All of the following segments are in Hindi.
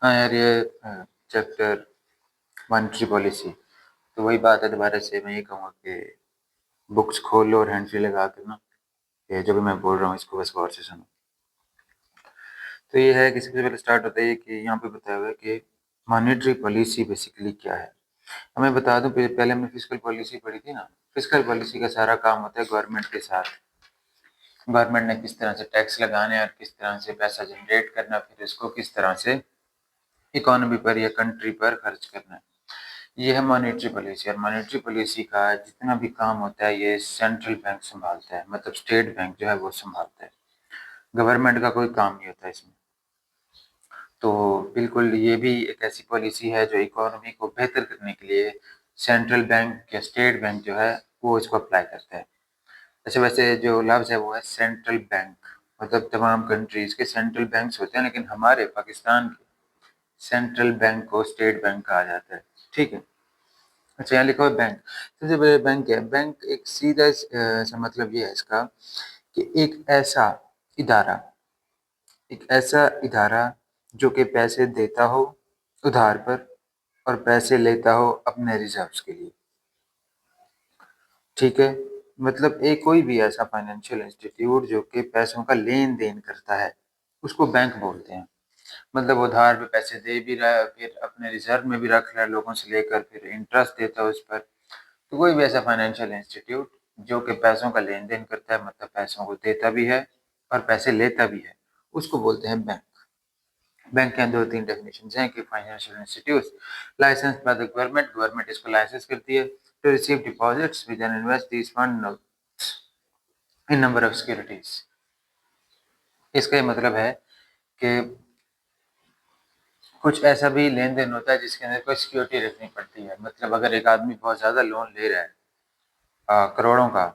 हाँ यार, ये चैप्टर मॉनेटरी पॉलिसी, तो वही बात है। दोबारा से मैं ये कहूँगा कि बुक्स खोल लो और हैंड फ्री लगा कर ना, ये जो भी मैं बोल रहा हूँ इसको बस गौर से सुनो। तो ये है कि सबसे पहले स्टार्ट होता है कि यहाँ पे बताया हुआ है कि मॉनेटरी पॉलिसी बेसिकली क्या है। मैं बता दूं, पहले हमने फिस्कल पॉलिसी पढ़ी थी ना। फिस्कल पॉलिसी का सारा काम होता है गवर्नमेंट के साथ। गवर्नमेंट ने किस तरह से टैक्स लगाने और किस तरह से पैसा जनरेट करना, फिर इसको किस तरह से इकोनॉमी पर या कंट्री पर खर्च करना है। ये है मॉनेटरी पॉलिसी। और मॉनेटरी पॉलिसी का जितना भी काम होता है ये सेंट्रल बैंक संभालता है, मतलब स्टेट बैंक जो है वो संभालता है। गवर्नमेंट का कोई काम नहीं होता इसमें। तो बिल्कुल ये भी एक ऐसी पॉलिसी है जो इकोनॉमी को बेहतर करने के लिए सेंट्रल बैंक या स्टेट बैंक जो है वो इसको अप्लाई करता है। अच्छा, वैसे जो लफ्ज़ है वो है सेंट्रल बैंक, मतलब तमाम कंट्रीज के सेंट्रल बैंक्स होते हैं, लेकिन हमारे पाकिस्तान के सेंट्रल बैंक को स्टेट बैंक कहा जाता है। ठीक है। अच्छा, यहाँ लिखा हुआ है बैंक। सबसे पहले बैंक है। बैंक एक सीधा सा मतलब ये है इसका कि इदारा एक ऐसा इदारा जो कि पैसे देता हो उधार पर और पैसे लेता हो अपने रिजर्व्स के लिए। ठीक है। मतलब एक कोई भी ऐसा फाइनेंशियल इंस्टीट्यूट जो कि पैसों का लेन देन करता है उसको बैंक बोलते हैं। मतलब उधार पे पैसे दे भी रहा है, फिर अपने रिजर्व में भी रख रहा है लोगों से लेकर, फिर इंटरेस्ट देता है उस पर। तो कोई भी ऐसा फाइनेंशियल इंस्टीट्यूट जो कि पैसों का लेन देन करता है, मतलब पैसों को देता भी है और पैसे लेता भी है, उसको बोलते हैं बैंक। बैंक के दो तीन डेफिनेशन हैं कि financial institute license by the government, government इसको लाइसेंस करती है to receive deposits with an invest this fund in number of securities. इसका ये मतलब है कि कुछ ऐसा भी लेन देन होता है जिसके अंदर कोई सिक्योरिटी रखनी पड़ती है। मतलब अगर एक आदमी बहुत ज़्यादा लोन ले रहा है, करोड़ों का,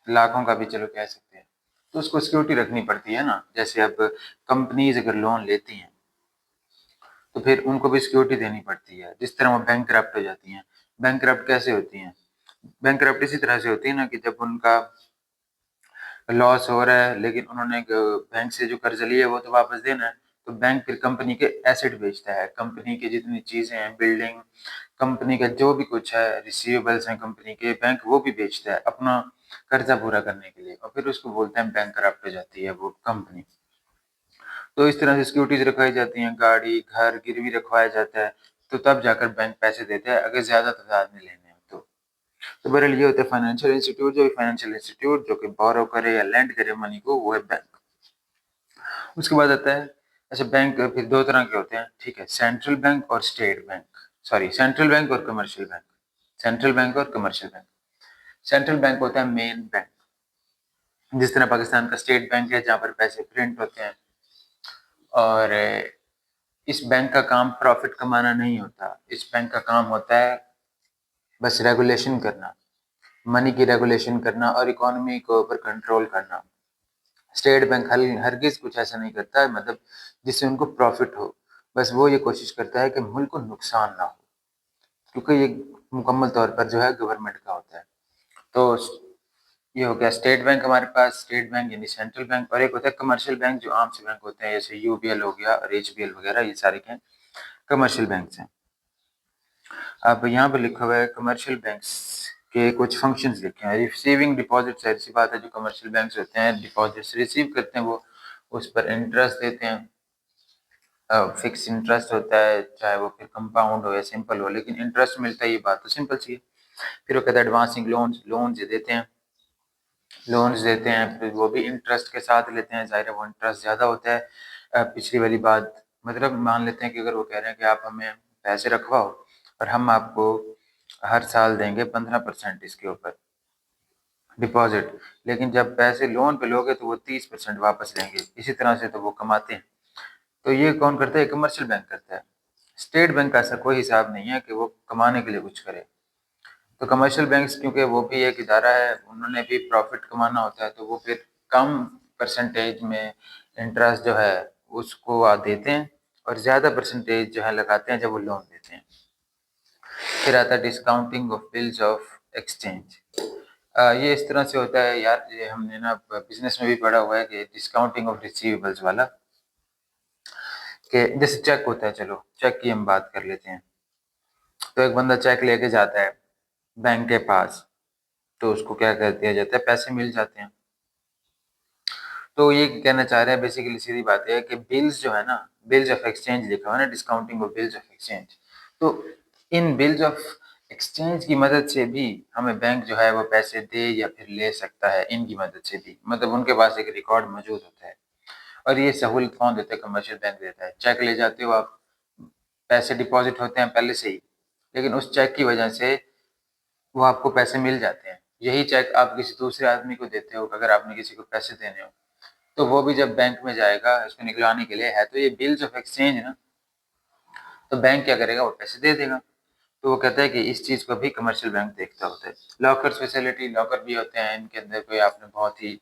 लाखों का भी चलो कह सकते हैं, तो उसको सिक्योरिटी रखनी पड़ती है ना। जैसे अब कंपनीज अगर लोन लेती हैं तो फिर उनको भी सिक्योरिटी देनी पड़ती है, जिस तरह वो बैंक हो जाती हैं। बैंक कैसे होती हैं? बैंक इसी तरह से होती है ना कि जब उनका लॉस हो रहा है लेकिन उन्होंने बैंक से जो कर्ज लिया है वो तो वापस देना है, तो बैंक फिर कंपनी के एसेट बेचता है। कंपनी की जितनी चीजें हैं, बिल्डिंग, कंपनी का जो भी कुछ है, रिसीवेबल्स हैं कंपनी के, बैंक वो भी बेचता है अपना कर्जा पूरा करने के लिए, और फिर उसको बोलते हैं बैंक हो जाती है वो कंपनी। तो इस तरह से सिक्योरिटीज रखवाई जाती हैं, गाड़ी घर गिरवी रखवाया जाता है, तो तब जाकर बैंक पैसे देता है अगर ज्यादा तादाद में लेने हो तो। तो बहरहाल ये होता है फाइनेंशियल इंस्टीट्यूट। जो फाइनेंशियल इंस्टीट्यूट जो कि बोरो करे या लेंड करे मनी को, वो है बैंक। उसके बाद आता है, अच्छा बैंक फिर दो तरह के होते हैं, ठीक है, सेंट्रल बैंक और State bank. Sorry, central bank और कमर्शियल बैंक। सेंट्रल बैंक और कमर्शियल बैंक। सेंट्रल बैंक होता है मेन बैंक, जिस तरह पाकिस्तान का स्टेट बैंक है जहाँ पर पैसे प्रिंट होते हैं। और इस बैंक का काम प्रॉफिट कमाना नहीं होता। इस बैंक का काम होता है बस रेगुलेशन करना, मनी की रेगुलेशन करना और इकोनॉमी के ऊपर कंट्रोल करना। स्टेट बैंक हरगिज कुछ ऐसा नहीं करता है, मतलब जिससे उनको प्रॉफिट हो। बस वो ये कोशिश करता है कि मुल्क को नुकसान ना हो, क्योंकि ये मुकम्मल तौर पर जो है गवर्नमेंट का होता है। तो ये हो गया स्टेट बैंक हमारे पास, स्टेट बैंक यानी सेंट्रल बैंक। और एक होता है कमर्शियल बैंक, जो आम से बैंक होते हैं, जैसे यूबीएल हो गया और एचबीएल वगैरह, ये सारे क्या कमर्शियल बैंक हैं। अब यहाँ पर लिखा हुआ है कमर्शियल बैंक्स के कुछ फंक्शंस लिखे हैं। रिसीविंग डिपॉजिट्स, ऐसी बात है जो कमर्शियल बैंक्स होते हैं डिपॉजिट्स रिसीव करते हैं, वो उस पर इंटरेस्ट देते हैं। फिक्स इंटरेस्ट होता है, चाहे वो फिर कंपाउंड हो या सिंपल हो, लेकिन इंटरेस्ट मिलता है, ये बात तो सिंपल सी है। फिर वो कहता है एडवांसिंग लोन्स, लोन्स देते हैं, फिर वो भी इंटरेस्ट के साथ लेते हैं। ज़ाहिर है वो इंटरेस्ट ज़्यादा होता है। पिछली वाली बात, मतलब मान लेते हैं कि अगर वो कह रहे हैं कि आप हमें पैसे रखवाओ और हम आपको हर साल देंगे 15% इसके ऊपर डिपॉजिट, लेकिन जब पैसे लोन पे लोगे तो वो 30% वापस लेंगे। इसी तरह से तो वो कमाते हैं। तो ये कौन करता है? कमर्शियल बैंक करता है। स्टेट बैंक का ऐसा कोई हिसाब नहीं है कि वो कमाने के लिए कुछ करे। तो कमर्शियल बैंक्स, क्योंकि वो भी एक इदारा है, उन्होंने भी प्रॉफिट कमाना होता है, तो वो फिर कम परसेंटेज में इंटरेस्ट जो है उसको देते हैं और ज़्यादा परसेंटेज जो है लगाते हैं जब वो लोन देते हैं। फिर आता है discounting of bills of exchange. ये इस तरह से होता है यार, ये हमने ना बिजनेस में भी पढ़ा हुआ है कि डिस्काउंटिंग ऑफ रिसीवेबल्स वाला, कि जैसे चेक होता है, चलो चेक की हम बात कर लेते हैं। तो एक बंदा चेक लेके जाता है बैंक के पास, तो उसको क्या कर दिया जाता है, पैसे मिल जाते हैं। तो ये कहना चाह रहे हैं बेसिकली, सीधी बात है कि बिल्स जो है ना, बिल्स ऑफ एक्सचेंज लिखा हुआ है ना, discounting of bills of exchange, तो इन बिल्स ऑफ एक्सचेंज की मदद से भी हमें बैंक जो है वो पैसे दे या फिर ले सकता है, इनकी मदद से भी, मतलब उनके पास एक रिकॉर्ड मौजूद होता है। और ये सहूलत कौन देता है? कमर्शियल बैंक देता है। चेक ले जाते हो आप, पैसे डिपॉजिट होते हैं पहले से ही, लेकिन उस चेक की वजह से वो आपको पैसे मिल जाते हैं। यही चेक आप किसी दूसरे आदमी को देते हो, अगर आपने किसी को पैसे देने हो, तो वो भी जब बैंक में जाएगा इसको निकलवाने के लिए, है तो ये बिल्स ऑफ एक्सचेंज ना, तो बैंक क्या करेगा, वो पैसे दे देगा। तो वो कहता है कि इस चीज को भी कमर्शियल बैंक देखता होता है। लॉकर्स फैसिलिटी, लॉकर भी होते हैं इनके अंदर, कोई आपने बहुत ही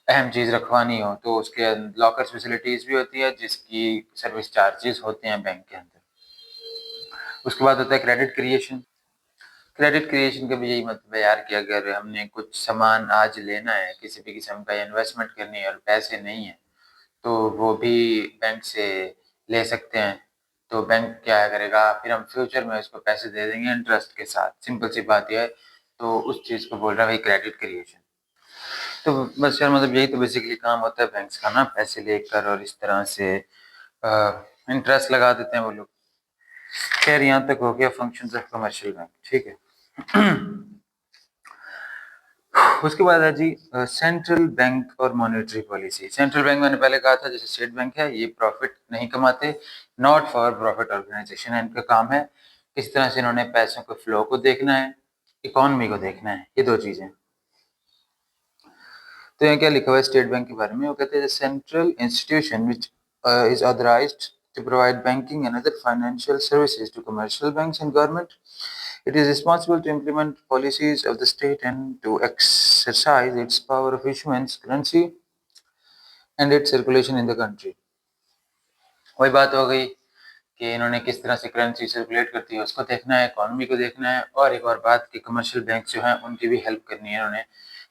अहम चीज रखवानी हो तो उसके लॉकर्स फैसिलिटीज भी होती है, जिसकी सर्विस चार्जेस होते हैं बैंक के अंदर। उसके बाद होता है क्रेडिट क्रिएशन। क्रेडिट क्रिएशन का भी यही मतलब है यार कि अगर हमने कुछ सामान आज लेना है, किसी भी किस्म का इन्वेस्टमेंट करनी है और पैसे नहीं है, तो वो भी बैंक से ले सकते हैं। तो बैंक क्या करेगा, फिर हम फ्यूचर में उसको पैसे दे देंगे इंटरेस्ट के साथ। सिंपल सी बात यह है। तो उस चीज़ को बोल रहा है भाई क्रेडिट क्रिएशन। तो बस यार मतलब यही तो बेसिकली काम होता है बैंक्स का ना, पैसे लेकर और इस तरह से इंटरेस्ट लगा देते हैं वो लोग। खैर यहाँ तक हो गया फंक्शंस ऑफ कमर्शियल बैंक, ठीक है। उसके बाद है जी सेंट्रल बैंक और मॉनेटरी पॉलिसी। सेंट्रल बैंक मैंने पहले कहा था, जैसे स्टेट बैंक है, ये प्रॉफिट नहीं कमाते, नॉट फॉर प्रॉफिट ऑर्गेनाइजेशन है इनका काम है। किस तरह से इन्होंने पैसों के फ्लो को देखना है, इकोनॉमी को देखना है, ये दो चीजें। तो यहाँ क्या लिखा हुआ है स्टेट बैंक के बारे में, वो कहते हैं central institution which is authorised to provide banking and other financial services to commercial banks and government. It is responsible to implement policies of the state and to exercise its power of issuance currency and its circulation in the country. वही बात हो गई कि इन्होंने किस तरह से करेंसी सर्कुलेट करती है उसको देखना है, इकोनॉमी को देखना है, और एक और बात कि कमर्शियल बैंक जो हैं उनकी भी हेल्प करनी है इन्होंने।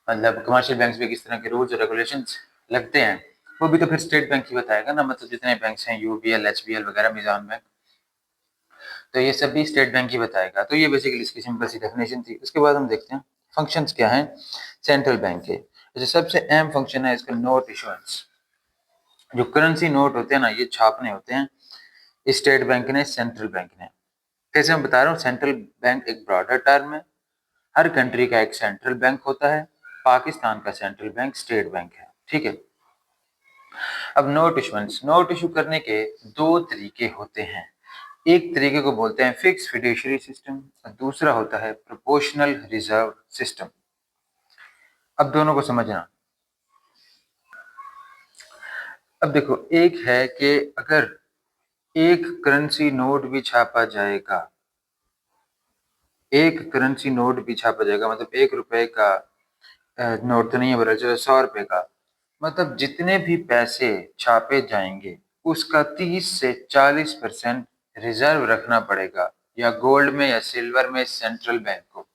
मतलब कमर्शियल बैंक में किस तरह के रूल्स और रेगुलेशंस लगते हैं, वो भी तो फिर स्टेट बैंक ही बताएगा ना। मतलब जितने बैंक्स हैं, यूबीएल, एचबीएल वगैरह, मिजान बैंक, तो ये सब भी स्टेट बैंक ही बताएगा। तो ये बेसिकली इसकी सिंपल सी डेफिनेशन थी। उसके बाद हम देखते हैं फंक्शंस क्या हैं सेंट्रल बैंक के। जैसे सबसे अहम फंक्शन है इसका नोट इशुएंस। जो करेंसी नोट होते हैं ना, ये छापने होते हैं स्टेट बैंक ने, सेंट्रल बैंक ने। कैसे मैं बता रहा हूँ, सेंट्रल बैंक एक ब्रॉडर टर्म है। हर कंट्री का एक सेंट्रल बैंक होता है। पाकिस्तान का सेंट्रल बैंक स्टेट बैंक है, ठीक है। अब नोट इशुएंस, नोट इशू करने के दो तरीके होते हैं। एक तरीके को बोलते हैं फिक्स फिड्यूशियरी सिस्टम और दूसरा होता है प्रोपोर्शनल रिजर्व सिस्टम। अब दोनों को समझना। अब देखो, एक है कि अगर एक करेंसी नोट भी छापा जाएगा, एक करेंसी नोट भी छापा जाएगा, मतलब 1 रुपए का नोट तो नहीं है, बल्कि 100 रुपए का, मतलब जितने भी पैसे छापे जाएंगे उसका 30 से 40% रिजर्व रखना पड़ेगा, या गोल्ड में या सिल्वर में, सेंट्रल बैंक को।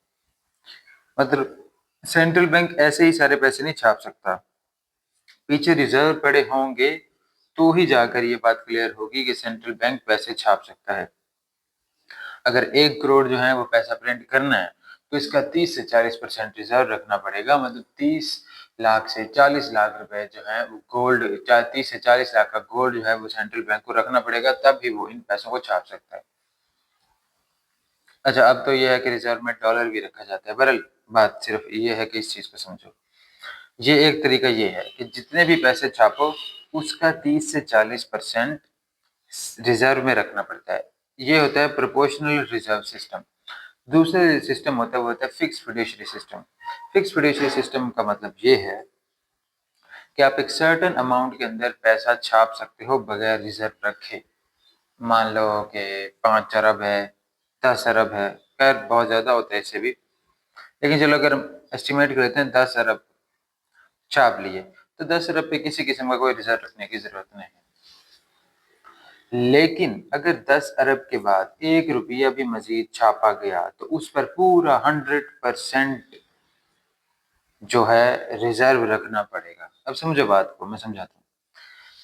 मतलब सेंट्रल बैंक ऐसे ही सारे पैसे नहीं छाप सकता, पीछे रिजर्व पड़े होंगे, तो ही जाकर ये बात क्लियर होगी कि सेंट्रल बैंक पैसे छाप सकता है। अगर 1 करोड़ जो है वो पैसा प्रिंट करना है, तो इसका 30 से 40% रिजर्व रखना पड़ेगा। मतलब 30 लाख से 40 लाख रुपए जो है वो गोल्ड, 30 से 40 लाख का गोल्ड जो है वो सेंट्रल बैंक को रखना पड़ेगा, तब भी वो इन पैसों को छाप सकता है। अच्छा, अब तो ये है कि रिजर्व में डॉलर भी रखा जाता है। बहरहाल बात सिर्फ ये है कि इस चीज को समझो। ये एक तरीका ये है कि जितने भी पैसे छापो उसका 30 से 40% रिजर्व में रखना पड़ता है। ये होता है प्रोपोर्शनल रिजर्व सिस्टम। दूसरा सिस्टम होता है वो होता है fix fiduciary system. Fix fiduciary system का मतलब ये है कि आप एक सर्टेन अमाउंट के अंदर पैसा छाप सकते हो बगैर रिजर्व रखे। मान लो कि 5 अरब है, 10 अरब है, खैर बहुत ज्यादा होता है इससे भी, लेकिन चलो अगर हम एस्टिमेट करते हैं 10 अरब छाप लिए, तो 10 अरब पे किसी किस्म का कोई रिजर्व रखने की जरूरत नहीं है। लेकिन अगर 10 अरब के बाद 1 रुपया भी मजीद छापा गया, तो उस पर पूरा 100% जो है रिजर्व रखना पड़ेगा। अब समझो बात को, मैं समझाता हूँ।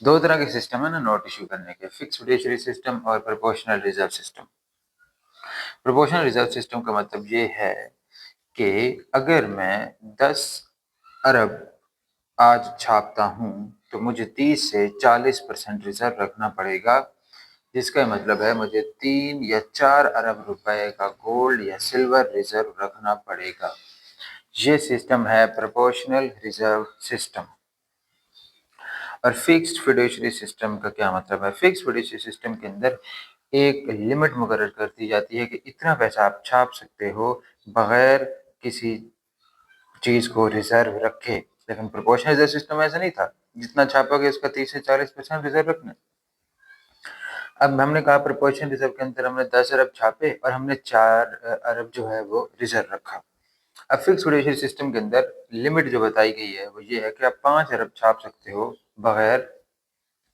दो तरह के सिस्टम है ना नोट इशू करने के, फिक्स फिड्यूशियरी सिस्टम और proportional reserve system. Proportional reserve system का मतलब ये है कि अगर मैं 10 अरब आज छापता हूँ तो मुझे 30 से 40% रिजर्व रखना पड़ेगा, जिसका मतलब है मुझे 3 या 4 अरब रुपए का गोल्ड या सिल्वर रिजर्व रखना पड़ेगा। ये सिस्टम है प्रोपोर्शनल रिजर्व सिस्टम। और फिक्स्ड फिड्यूशियरी सिस्टम का क्या मतलब है? फिक्स्ड फिड्यूशियरी सिस्टम के अंदर एक लिमिट मुकर्रर कर दी जाती है कि इतना पैसा आप छाप सकते हो बगैर किसी चीज को रिजर्व रखे। लेकिन प्रोपोर्शनल रिजर्व सिस्टम में ऐसा नहीं था, जितना छापोगे उसका 30 से 40% रिजर्व रखना। अब हमने कहा प्रोपोर्शनल रिजर्व के अंदर हमने 10 अरब छापे और हमने 4 अरब जो है वो रिजर्व रखा। अब फिक्स फिड्यूशियरी सिस्टम के अंदर लिमिट जो बताई गई है वो ये है कि आप 5 अरब छाप सकते हो बगैर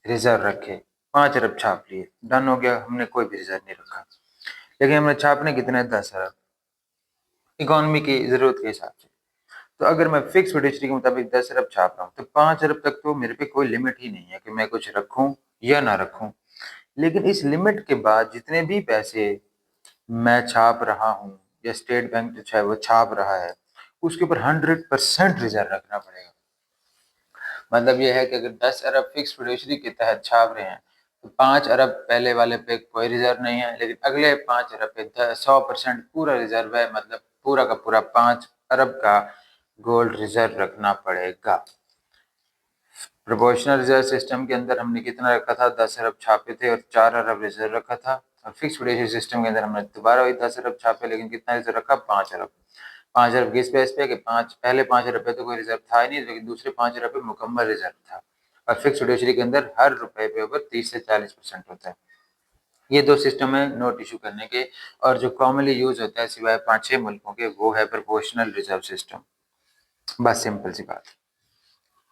रिजर्व रखे। 5 अरब छाप लिए, डन हो गया, हमने कोई भी रिजर्व नहीं रखा। लेकिन हमने छापने कितने? 10 अरब, इकोनॉमी की जरूरत के हिसाब से। तो अगर मैं फिक्स फिड्यूशियरी के मुताबिक 10 अरब छाप रहा हूँ तो 5 अरब तक तो मेरे पे कोई लिमिट ही नहीं है कि मैं कुछ रखूं या ना रखूं। लेकिन इस लिमिट के बाद जितने भी पैसे मैं छाप रहा हूँ या स्टेट बैंक जो है वो छाप रहा है, उसके ऊपर 100% रिजर्व रखना पड़ेगा। मतलब ये है कि अगर 10 अरब फिक्स फिड्यूशियरी के तहत छाप रहे हैं तो 5 अरब पहले वाले पे कोई रिजर्व नहीं है, लेकिन अगले 5 अरब पे 100% पूरा रिजर्व है। मतलब पूरा का पूरा 5 अरब का गोल्ड रिजर्व रखना पड़ेगा। प्रोपोर्शनल रिजर्व सिस्टम के अंदर हमने कितना रखा था? 10 अरब छापे थे और 4 अरब रिजर्व रखा था। और फिक्स फिड्यूशियरी सिस्टम के अंदर हमने दोबारा वही 10 अरब छापे, लेकिन कितना रिजर्व रखा? 5 अरब। 5 अरब किस बेस पे? कि पहले 5 अरब पे तो कोई रिजर्व था ही नहीं, लेकिन दूसरे 5 अरब पे मुकम्मल रिजर्व था। और फिक्स फिड्यूशियरी के अंदर हर रुपए पे ऊपर 30 से 40% होता है। ये दो सिस्टम है नोट इशू करने के, और जो कॉमनली यूज होता है सिवाय 5-6 मुल्कों के वो है प्रोपोर्शनल रिजर्व सिस्टम। बस सिंपल सी बात।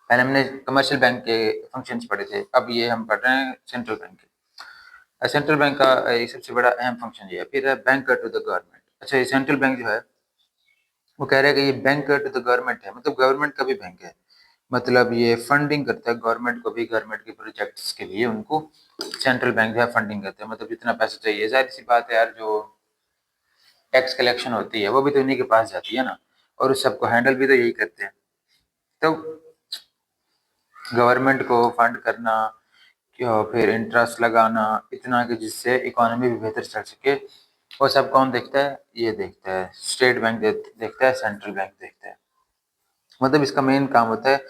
पहले हमने कमर्शियल बैंक के फंक्शंस पढ़े थे, अब ये हम पढ़ रहे हैं सेंट्रल बैंक के। सेंट्रल बैंक का एक सबसे बड़ा अहम फंक्शन ये है। फिर है बैंकर टू द गवर्नमेंट। अच्छा, ये सेंट्रल बैंक जो है वो कह रहा है कि ये बैंकर टू द गवर्नमेंट है, मतलब गवर्नमेंट का भी बैंक है। मतलब ये फंडिंग करता है गवर्नमेंट को भी, गवर्नमेंट के प्रोजेक्ट्स के लिए उनको सेंट्रल बैंक जो है फंडिंग करता है। मतलब जितना पैसा चाहिए, जाहिर सी बात है यार, जो टैक्स कलेक्शन होती है वो भी तो इन्हीं के पास जाती है ना, और उस सबको हैंडल भी तो यही करते हैं। तो गवर्नमेंट को फंड करना, फिर इंटरेस्ट लगाना इतना कि जिससे इकोनॉमी भी बेहतर चल सके, वो सब कौन देखता है? ये देखता है स्टेट बैंक, देखता है सेंट्रल बैंक देखता है। मतलब इसका मेन काम होता है,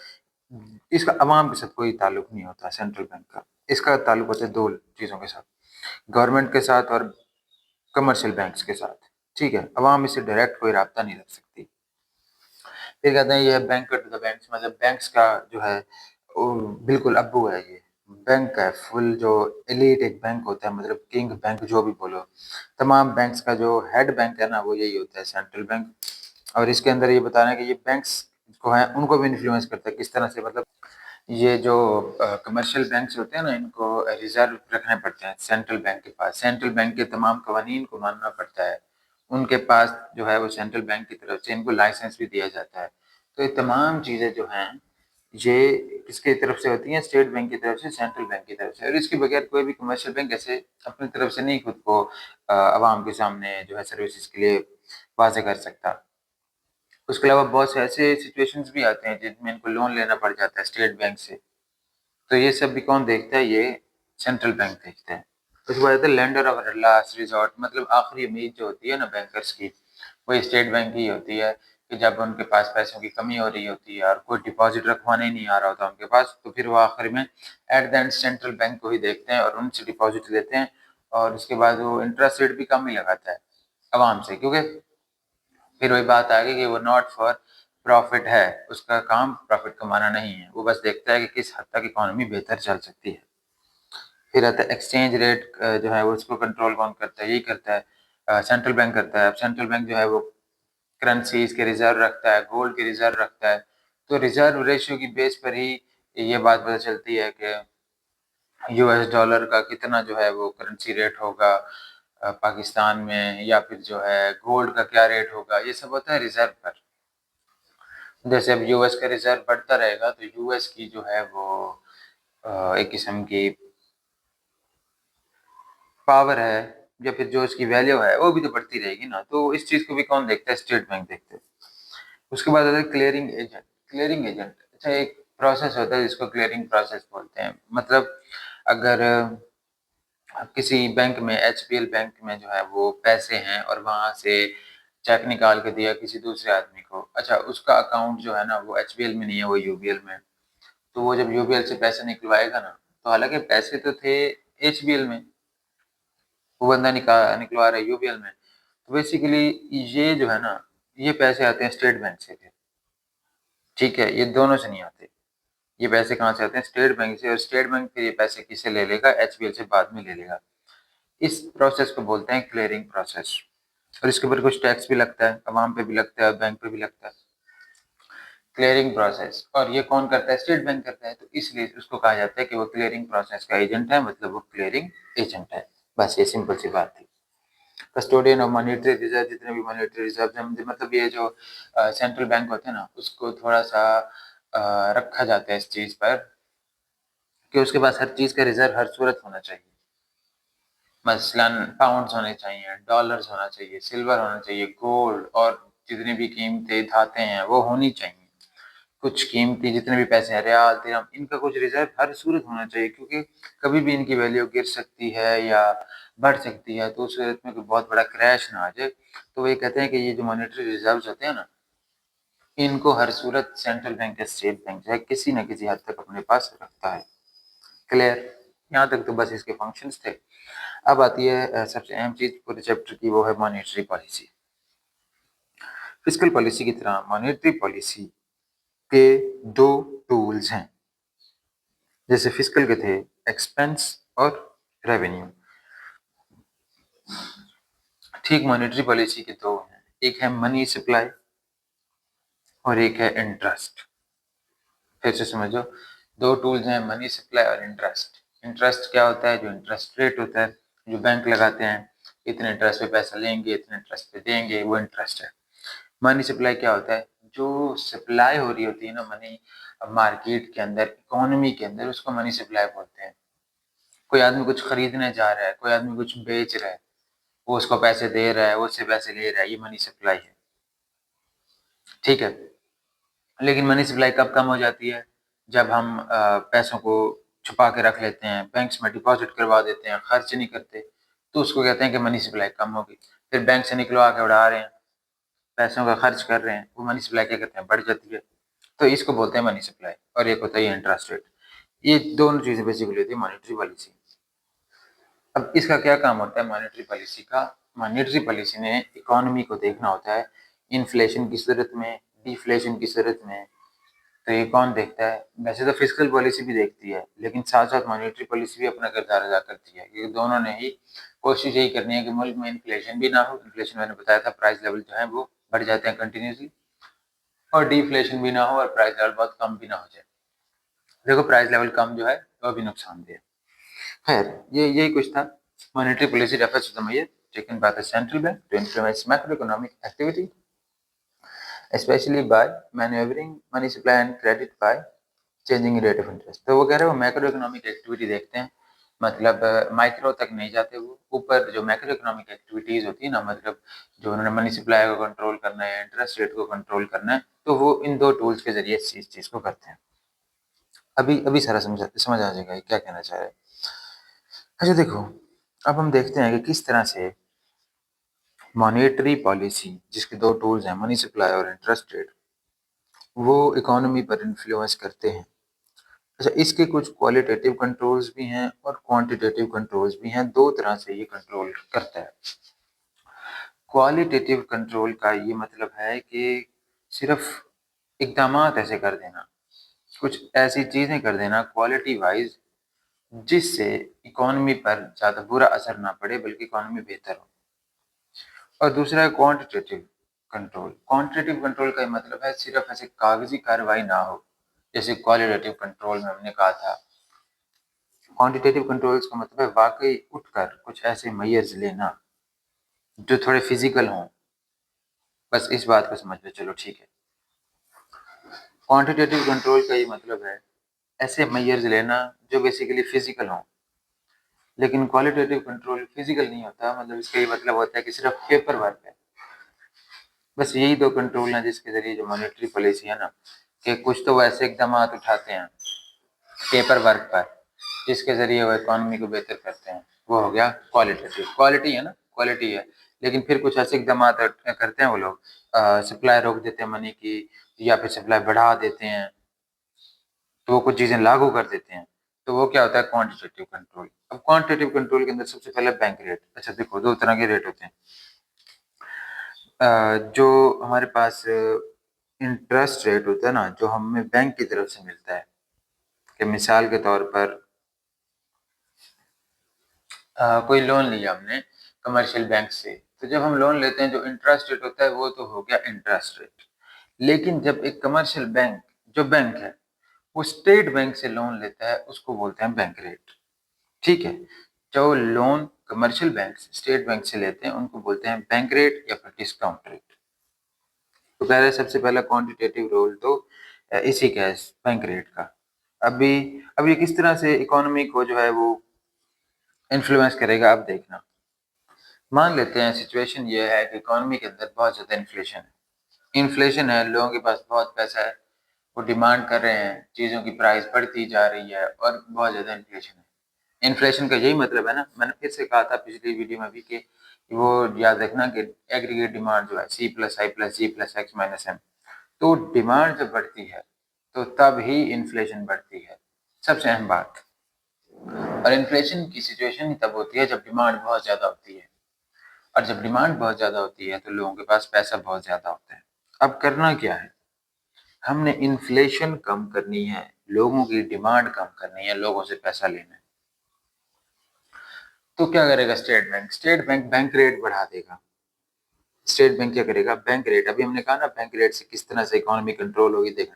इसका अवाम के साथ कोई ताल्लुक नहीं होता सेंट्रल बैंक का। इसका ताल्लुक होता है दो चीज़ों के साथ, गवर्नमेंट के साथ और कमर्शियल बैंक्स के साथ। ठीक है, अवाम इससे डायरेक्ट कोई राब्ता नहीं रख सकती। फिर कहते हैं ये बैंकर टू द बैंक्स, मतलब बैंक्स का जो है वो बिल्कुल अब्बू है। ये बैंक का फुल जो एलीट एक बैंक होता है, मतलब किंग बैंक जो भी बोलो, तमाम बैंक्स का जो हेड बैंक है ना वो यही होता है सेंट्रल बैंक। और इसके अंदर ये बताना है कि ये बैंक्स को है उनको भी इन्फ्लुएंस करता है किस तरह से। मतलब ये जो कमर्शियल बैंक्स होते हैं ना, इनको रिजर्व रखने पड़ते हैं सेंट्रल बैंक के पास। सेंट्रल बैंक के तमाम कवानीन को मानना पड़ता है उनके पास जो है वो सेंट्रल बैंक की तरफ से इनको लाइसेंस भी दिया जाता है। तो ये तमाम चीज़ें जो हैं ये किसकी तरफ से होती हैं? स्टेट बैंक की तरफ से, सेंट्रल बैंक की तरफ से। और इसके बगैर कोई भी कमर्शियल बैंक ऐसे अपनी तरफ से नहीं खुद को आवाम के सामने जो है सर्विसेज के लिए वाजे कर सकता। उसके अलावा बहुत से ऐसे सिचुएशंस भी आते हैं जिनमें इनको लोन लेना पड़ जाता है स्टेट बैंक से। तो ये सब भी कौन देखता है? ये सेंट्रल बैंक देखता है। उसके बाद आता है लेंडर ऑफ लास्ट रिजॉर्ट, मतलब आखिरी उम्मीद जो होती है ना बैंकर्स की, वो स्टेट बैंक ही होती है। कि जब उनके पास पैसों की कमी हो रही होती है और कोई डिपॉजिट रखवाने ही नहीं आ रहा होता उनके पास, तो फिर वो आखिर में eight the and central bank को ही देखते हैं और उनसे डिपॉजिट लेते हैं। और उसके बाद वो इंटरेस्ट रेट भी कम ही लगाता है आवाम से, क्योंकि फिर वही बात आ गई कि वो नॉट फॉर प्रॉफिट है, उसका काम प्रॉफिट कमाना नहीं है, वो बस देखता है कि किस हद तक इकोनॉमी बेहतर चल सकती है। फिर आता है एक्सचेंज रेट, जो है वो उसको कंट्रोल कौन करता है? यही करता है सेंट्रल बैंक करता है। अब सेंट्रल बैंक जो है वो करेंसीज के रिजर्व रखता है, गोल्ड के रिजर्व रखता है। तो रिजर्व रेशियो की बेस पर ही ये बात पता चलती है कि यूएस डॉलर का कितना जो है वो करेंसी रेट होगा पाकिस्तान में, या फिर जो है गोल्ड का क्या रेट होगा। ये सब होता है रिजर्व पर। जैसे अब यूएस का रिजर्व बढ़ता रहेगा तो यूएस की जो है वो एक किस्म की पावर है या फिर जो उसकी वैल्यू है वो भी तो बढ़ती रहेगी ना। तो इस चीज को भी कौन देखता है? स्टेट बैंक देखते हैं। उसके बाद आता है क्लियरिंग एजेंट। क्लियरिंग एजेंट अच्छा एक प्रोसेस होता है जिसको क्लियरिंग प्रोसेस बोलते हैं। मतलब अगर किसी बैंक में, एचपीएल बैंक में जो है वो पैसे हैं और वहां से चेक निकाल के दिया किसी दूसरे आदमी को, अच्छा उसका अकाउंट जो है ना वो एचपीएल में नहीं है, वो यूबीएल में है। तो वो जब यूबीएल से पैसे निकलवाएगा ना, तो हालांकि पैसे तो थे एचबीएल में, वो बंदा निकलवा रहा है यूबीएल में। तो बेसिकली ये जो है ना, ये पैसे आते हैं स्टेट बैंक से फिर, ठीक है, ये दोनों से नहीं आते। ये पैसे कहाँ से आते हैं? स्टेट बैंक से। और स्टेट बैंक फिर ये पैसे किससे ले लेगा? एचबीएल से बाद में ले लेगा। इस प्रोसेस को बोलते हैं क्लियरिंग प्रोसेस। और इसके ऊपर कुछ टैक्स भी लगता है, अवाम पे भी लगता है, बैंक पे भी लगता है। क्लियरिंग प्रोसेस, और ये कौन करता है? स्टेट बैंक करता है। तो इसलिए उसको कहा जाता है कि वो क्लियरिंग प्रोसेस का एजेंट है, मतलब वो क्लियरिंग एजेंट है। बस ये सिंपल सी बात थी। कस्टोडियन ऑफ मॉनेटरी रिजर्व, जितने भी मॉनेटरी रिजर्व हैं, मतलब ये जो सेंट्रल बैंक होते हैं ना, उसको थोड़ा सा रखा जाता है इस चीज पर कि उसके पास हर चीज का रिजर्व हर सूरत होना चाहिए। मसलन पाउंड्स होने चाहिए, डॉलर्स होना चाहिए, सिल्वर होना चाहिए, गोल्ड, और जितनी भी कीमती धातें हैं वो होनी चाहिए। कुछ कीमती जितने भी पैसे हैं, रियाल, दिरहम, इनका कुछ रिजर्व हर सूरत होना चाहिए, क्योंकि कभी भी इनकी वैल्यू गिर सकती है या बढ़ सकती है। तो उस सूरत में कोई बहुत बड़ा क्रैश ना आ जाए, तो वो ये कहते हैं कि ये जो मॉनेटरी रिजर्व्स होते हैं ना, इनको हर सूरत सेंट्रल बैंक या स्टेट बैंक जो है किसी न किसी हद तक अपने पास रखता है। क्लियर? यहाँ तक तो बस इसके फंक्शंस थे। अब आती है सबसे अहम चीज पूरे चैप्टर की, वो है मॉनेटरी पॉलिसी। फिस्कल पॉलिसी की तरह मॉनेटरी पॉलिसी के दो टूल्स हैं। जैसे फिस्कल के थे एक्सपेंस और रेवेन्यू, ठीक मॉनेटरी पॉलिसी के दो हैं। एक है मनी सप्लाई और एक है इंटरेस्ट। फिर से समझो, दो टूल्स हैं, मनी सप्लाई और इंटरेस्ट। इंटरेस्ट क्या होता है? जो इंटरेस्ट रेट होता है जो बैंक लगाते हैं, इतने इंटरेस्ट पे पैसा लेंगे, इतने इंटरेस्ट पे देंगे, वो इंटरेस्ट है। मनी सप्लाई क्या होता है? जो सप्लाई हो रही होती है ना मनी मार्केट के अंदर, इकोनॉमी के अंदर, उसको मनी सप्लाई बोलते हैं। कोई आदमी कुछ खरीदने जा रहा है, कोई आदमी कुछ बेच रहा है, वो उसको पैसे दे रहा है, वो उससे पैसे ले रहा है, ये मनी सप्लाई है, ठीक है। लेकिन मनी सप्लाई कब कम हो जाती है? जब हम पैसों को छुपा के रख लेते हैं, बैंक्स में डिपॉजिट करवा देते हैं, खर्च नहीं करते, तो उसको कहते हैं कि मनी सप्लाई कम होगी। फिर बैंक से निकलवा के उड़ा रहे हैं, पैसों का खर्च कर रहे हैं, वो मनी सप्लाई क्या कहते हैं? बढ़ जाती है। तो इसको बोलते हैं मनी सप्लाई। और एक होता है ये इंटरेस्ट रेट। ये दोनों चीजें बेसिकली होती है मॉनेटरी पॉलिसी। अब इसका क्या काम होता है मॉनेटरी पॉलिसी का? मॉनेटरी पॉलिसी ने इकोनॉमी को देखना होता है, इन्फ्लेशन की सूरत में, डिफ्लेशन की सूरत में। तो ये कौन देखता है? वैसे तो फिस्कल पॉलिसी भी देखती है, लेकिन साथ साथ मॉनेटरी पॉलिसी भी अपना किरदार अदा करती है, क्योंकि दोनों ने ही कोशिश यही करनी है कि मुल्क में इन्फ्लेशन भी ना हो। इन्फ्लेशन मैंने बताया था, प्राइस लेवल जो है वो बढ़ जाते हैं कंटिन्यूसली, और डिफ्लेशन भी ना हो और प्राइस लेवल बहुत कम भी ना हो जाए। देखो प्राइस लेवल कम जो है वो भी नुकसानदेह है। खैर, ये यही कुछ था। Monetary policy refers to the measure taken by the central bank to influence macroeconomic activity, especially by maneuvering money supply and credit by changing rate of interest। तो वो कह रहे हैं वो मैक्रो इकोनॉमिक एक्टिविटी देखते हैं, मतलब माइक्रो तक नहीं जाते। वो ऊपर जो मैक्रो इकोनॉमिक एक्टिविटीज होती है ना, मतलब जो उन्होंने मनी सप्लाई को कंट्रोल करना है, इंटरेस्ट रेट को कंट्रोल करना है, तो वो इन दो टूल्स के जरिए इस चीज को करते हैं। अभी अभी सारा समझ आ जाएगा ये क्या कहना चाह रहे हैं। अच्छा देखो, अब हम देखते हैं कि किस तरह से मॉनेटरी पॉलिसी, जिसके दो टूल्स हैं मनी सप्लाई और इंटरेस्ट रेट, वो इकोनॉमी पर इन्फ्लुएंस करते हैं। अच्छा, इसके कुछ क्वालिटेटिव कंट्रोल्स भी हैं और क्वांटिटेटिव कंट्रोल्स भी हैं। दो तरह से ये कंट्रोल करता है। क्वालिटेटिव कंट्रोल का ये मतलब है कि सिर्फ इकदामात ऐसे कर देना, कुछ ऐसी चीजें कर देना क्वालिटी वाइज जिससे इकोनॉमी पर ज्यादा बुरा असर ना पड़े, बल्कि इकोनॉमी बेहतर हो। और दूसरा है क्वांटिटेटिव कंट्रोल। क्वांटिटेटिव कंट्रोल का मतलब है सिर्फ ऐसे कागजी कार्रवाई ना हो, जैसे क्वालिटेटिव कंट्रोल में हमने कहा था। क्वांटिटेटिव कंट्रोल्स का मतलब है वाकई उठकर कुछ ऐसे मेजर्स लेना जो थोड़े फिजिकल हों। बस इस बात को समझ लो, चलो ठीक है। क्वांटिटेटिव कंट्रोल का ये मतलब है ऐसे मेजर्स लेना जो बेसिकली फिजिकल हों। लेकिन क्वालिटेटिव कंट्रोल फिजिकल नहीं होता, मतलब इसका ये मतलब होता है कि सिर्फ पेपर वर्क है। बस यही दो कंट्रोल हैं जिसके जरिए जो मॉनेटरी पॉलिसी है ना, कि कुछ तो वैसे इकदाम उठाते हैं पेपर वर्क पर जिसके जरिए वो इकोनॉमी को बेहतर करते हैं, वो हो गया क्वालिटेटिव। क्वालिटी है ना, क्वालिटी है। लेकिन फिर कुछ ऐसे इकदाम करते हैं वो लोग, सप्लाई रोक देते हैं मनी की, या फिर सप्लाई बढ़ा देते हैं, तो वो कुछ चीजें लागू कर देते हैं, तो वो क्या होता है क्वांटिटेटिव कंट्रोल। अब क्वांटिटेटिव कंट्रोल के अंदर सबसे पहले बैंक रेट। अच्छा देखो, दो तरह के रेट होते हैं। जो हमारे पास इंटरेस्ट रेट होता है ना, जो हमें बैंक की तरफ से मिलता है, कि मिसाल के तौर पर कोई लोन लिया हमने कमर्शियल बैंक से, तो जब हम लोन लेते हैं जो इंटरेस्ट रेट होता है वो तो हो गया इंटरेस्ट रेट। लेकिन जब एक कमर्शियल बैंक, जो बैंक है, वो स्टेट बैंक से लोन लेता है, उसको बोलते हैं बैंक रेट। ठीक है, जो loan commercial bank state bank से लेते हैं उनको बोलते हैं बैंक रेट या फिर डिस्काउंट रेट। तो कह रहे हैं सबसे पहला क्वांटिटेटिव रोल तो इसी का है, बैंक रेट का। अभी अब ये किस तरह से इकोनॉमी को जो है वो इन्फ्लुएंस करेगा, अब देखना। मान लेते हैं सिचुएशन ये है कि इकोनॉमी के अंदर बहुत ज़्यादा इन्फ्लेशन है। इन्फ्लेशन है, लोगों के पास बहुत पैसा है, वो डिमांड कर रहे हैं, चीज़ों की प्राइस बढ़ती जा रही है और बहुत ज़्यादा इन्फ्लेशन है। इन्फ्लेशन का यही मतलब है ना, मैंने फिर से कहा था पिछली वीडियो में भी कि वो याद रखना कि एग्रीगेट डिमांड जो है सी प्लस आई प्लस जी प्लस एक्स माइनस एम, तो डिमांड जब बढ़ती है तो तब ही इन्फ्लेशन बढ़ती है, सबसे अहम बात। और इन्फ्लेशन की सिचुएशन ही तब होती है जब डिमांड बहुत ज़्यादा होती है, और जब डिमांड बहुत ज़्यादा होती है तो लोगों के पास पैसा बहुत ज़्यादा होता है। अब करना क्या है, हमने इन्फ्लेशन कम करनी है, लोगों की डिमांड कम करनी है, लोगों से पैसा लेना है। तो क्या करेगा state bank? State bank bank rate बढ़ा देगा। स्टेट बैंक क्या करेगा? बैंक रेट, अभी हमने कहा ना बैंक रेट से किस तरह से इकोनॉमी कंट्रोल होगी, देखना।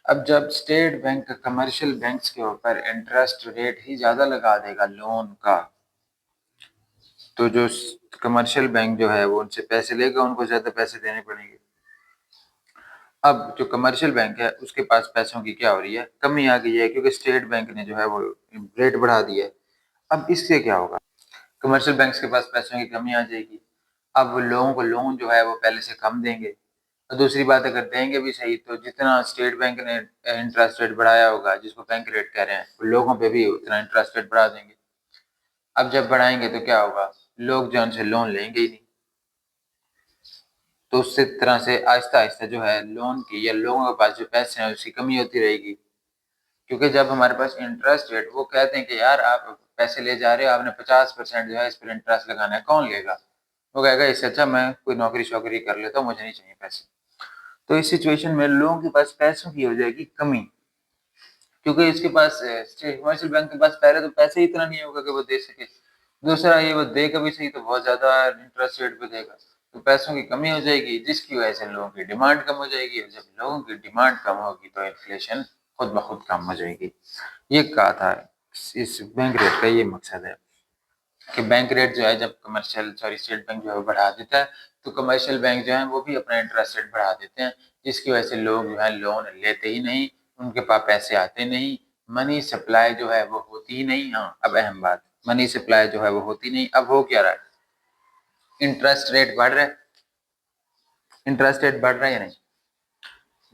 अब जब स्टेट बैंक कमर्शियल बैंक्स के ऊपर इंटरेस्ट रेट ही ज्यादा लगा देगा लोन का, तो जो कमर्शियल बैंक जो है वो उनसे पैसे लेगा, उनको ज्यादा पैसे देने पड़ेंगे। अब जो कमर्शियल बैंक है उसके पास पैसों की क्या हो रही है, कमी आ गई है, क्योंकि स्टेट बैंक ने जो है वो रेट बढ़ा दिया है। अब इससे क्या होगा, कमर्शियल बैंक्स के पास पैसों की कमी आ जाएगी। अब लोगों को लोन जो है वो पहले से कम देंगे। और दूसरी बात, अगर देंगे भी सही तो जितना स्टेट बैंक ने इंटरेस्ट रेट बढ़ाया होगा, जिसको बैंक रेट कह रहे हैं, वो लोगों पे भी उतना इंटरेस्ट रेट बढ़ा देंगे। अब जब बढ़ाएंगे तो क्या होगा, लोग जो उनसे लोन लेंगे ही नहीं। तो उससे तरह से आहिस्ता आहिस्ता जो है लोन की या लोगों के पास जो पैसे हैं उसकी कमी होती रहेगी। क्योंकि जब हमारे पास इंटरेस्ट रेट, वो कहते हैं कि यार आप पैसे ले जा रहे हो, आपने 50% जो है इस पर इंटरेस्ट लगाना है, कौन लेगा? वो कहेगा इससे अच्छा मैं कोई नौकरी शौकरी कर लेता हूँ, मुझे नहीं चाहिए पैसे। तो इस सिचुएशन में लोगों के पास पैसों की हो जाएगी कमी, क्योंकि इसके पास कमर्शियल बैंक के पास पहले तो पैसे ही इतना नहीं होगा कि वो दे सके। दूसरा, ये वो देगा भी सही तो बहुत ज्यादा इंटरेस्ट रेट पे देगा, तो पैसों की कमी हो जाएगी, जिसकी वजह से लोगों की डिमांड कम हो जाएगी, और जब लोगों की डिमांड कम होगी तो इन्फ्लेशन खुद ब खुद कम हो जाएगी। ये कहा था, इस बैंक रेट का ये मकसद है कि बैंक रेट जो है जब कमर्शियल सॉरी स्टेट बैंक जो है बढ़ा देता है, तो कमर्शियल बैंक जो है वो भी अपना इंटरेस्ट रेट बढ़ा देते हैं, जिसकी वजह से लोग जो है लोन लेते ही नहीं, उनके पास पैसे आते नहीं, मनी सप्लाई जो है वो होती ही नहीं। हाँ, अब अहम बात, मनी सप्लाई जो है वो होती नहीं। अब हो क्या रहा है, इंटरेस्ट रेट बढ़ रहा है। इंटरेस्ट रेट बढ़ रहा है या नहीं?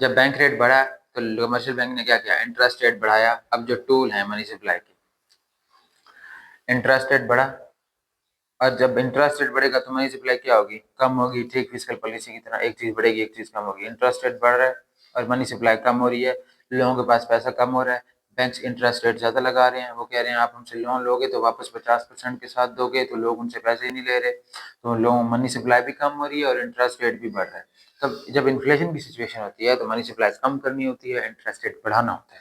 जब बैंक रेट बढ़ा तो कमर्शियल बैंक ने क्या किया, इंटरेस्ट रेट बढ़ाया। अब जो टूल है मनी सप्लाई के, इंटरेस्ट रेट बढ़ा, और जब इंटरेस्ट रेट बढ़ेगा तो मनी सप्लाई क्या होगी, कम होगी। ठीक फिस्कल पॉलिसी की तरह, एक चीज बढ़ेगी एक चीज कम होगी। इंटरेस्ट रेट बढ़ रहा है और मनी सप्लाई कम हो रही है, लोगों के पास पैसा कम हो रहा है, बैंक इंटरेस्ट रेट ज्यादा लगा रहे हैं। वो कह रहे हैं आप हमसे लोन लोगे तो वापस 50% के साथ दोगे, तो लोग उनसे पैसे ही नहीं ले रहे, तो लोग मनी सप्लाई भी कम हो रही है और इंटरेस्ट रेट भी बढ़ रहा है। तब जब इन्फ्लेशन की सिचुएशन होती है तो मनी सप्लाई कम करनी होती है, इंटरेस्ट रेट बढ़ाना होता है,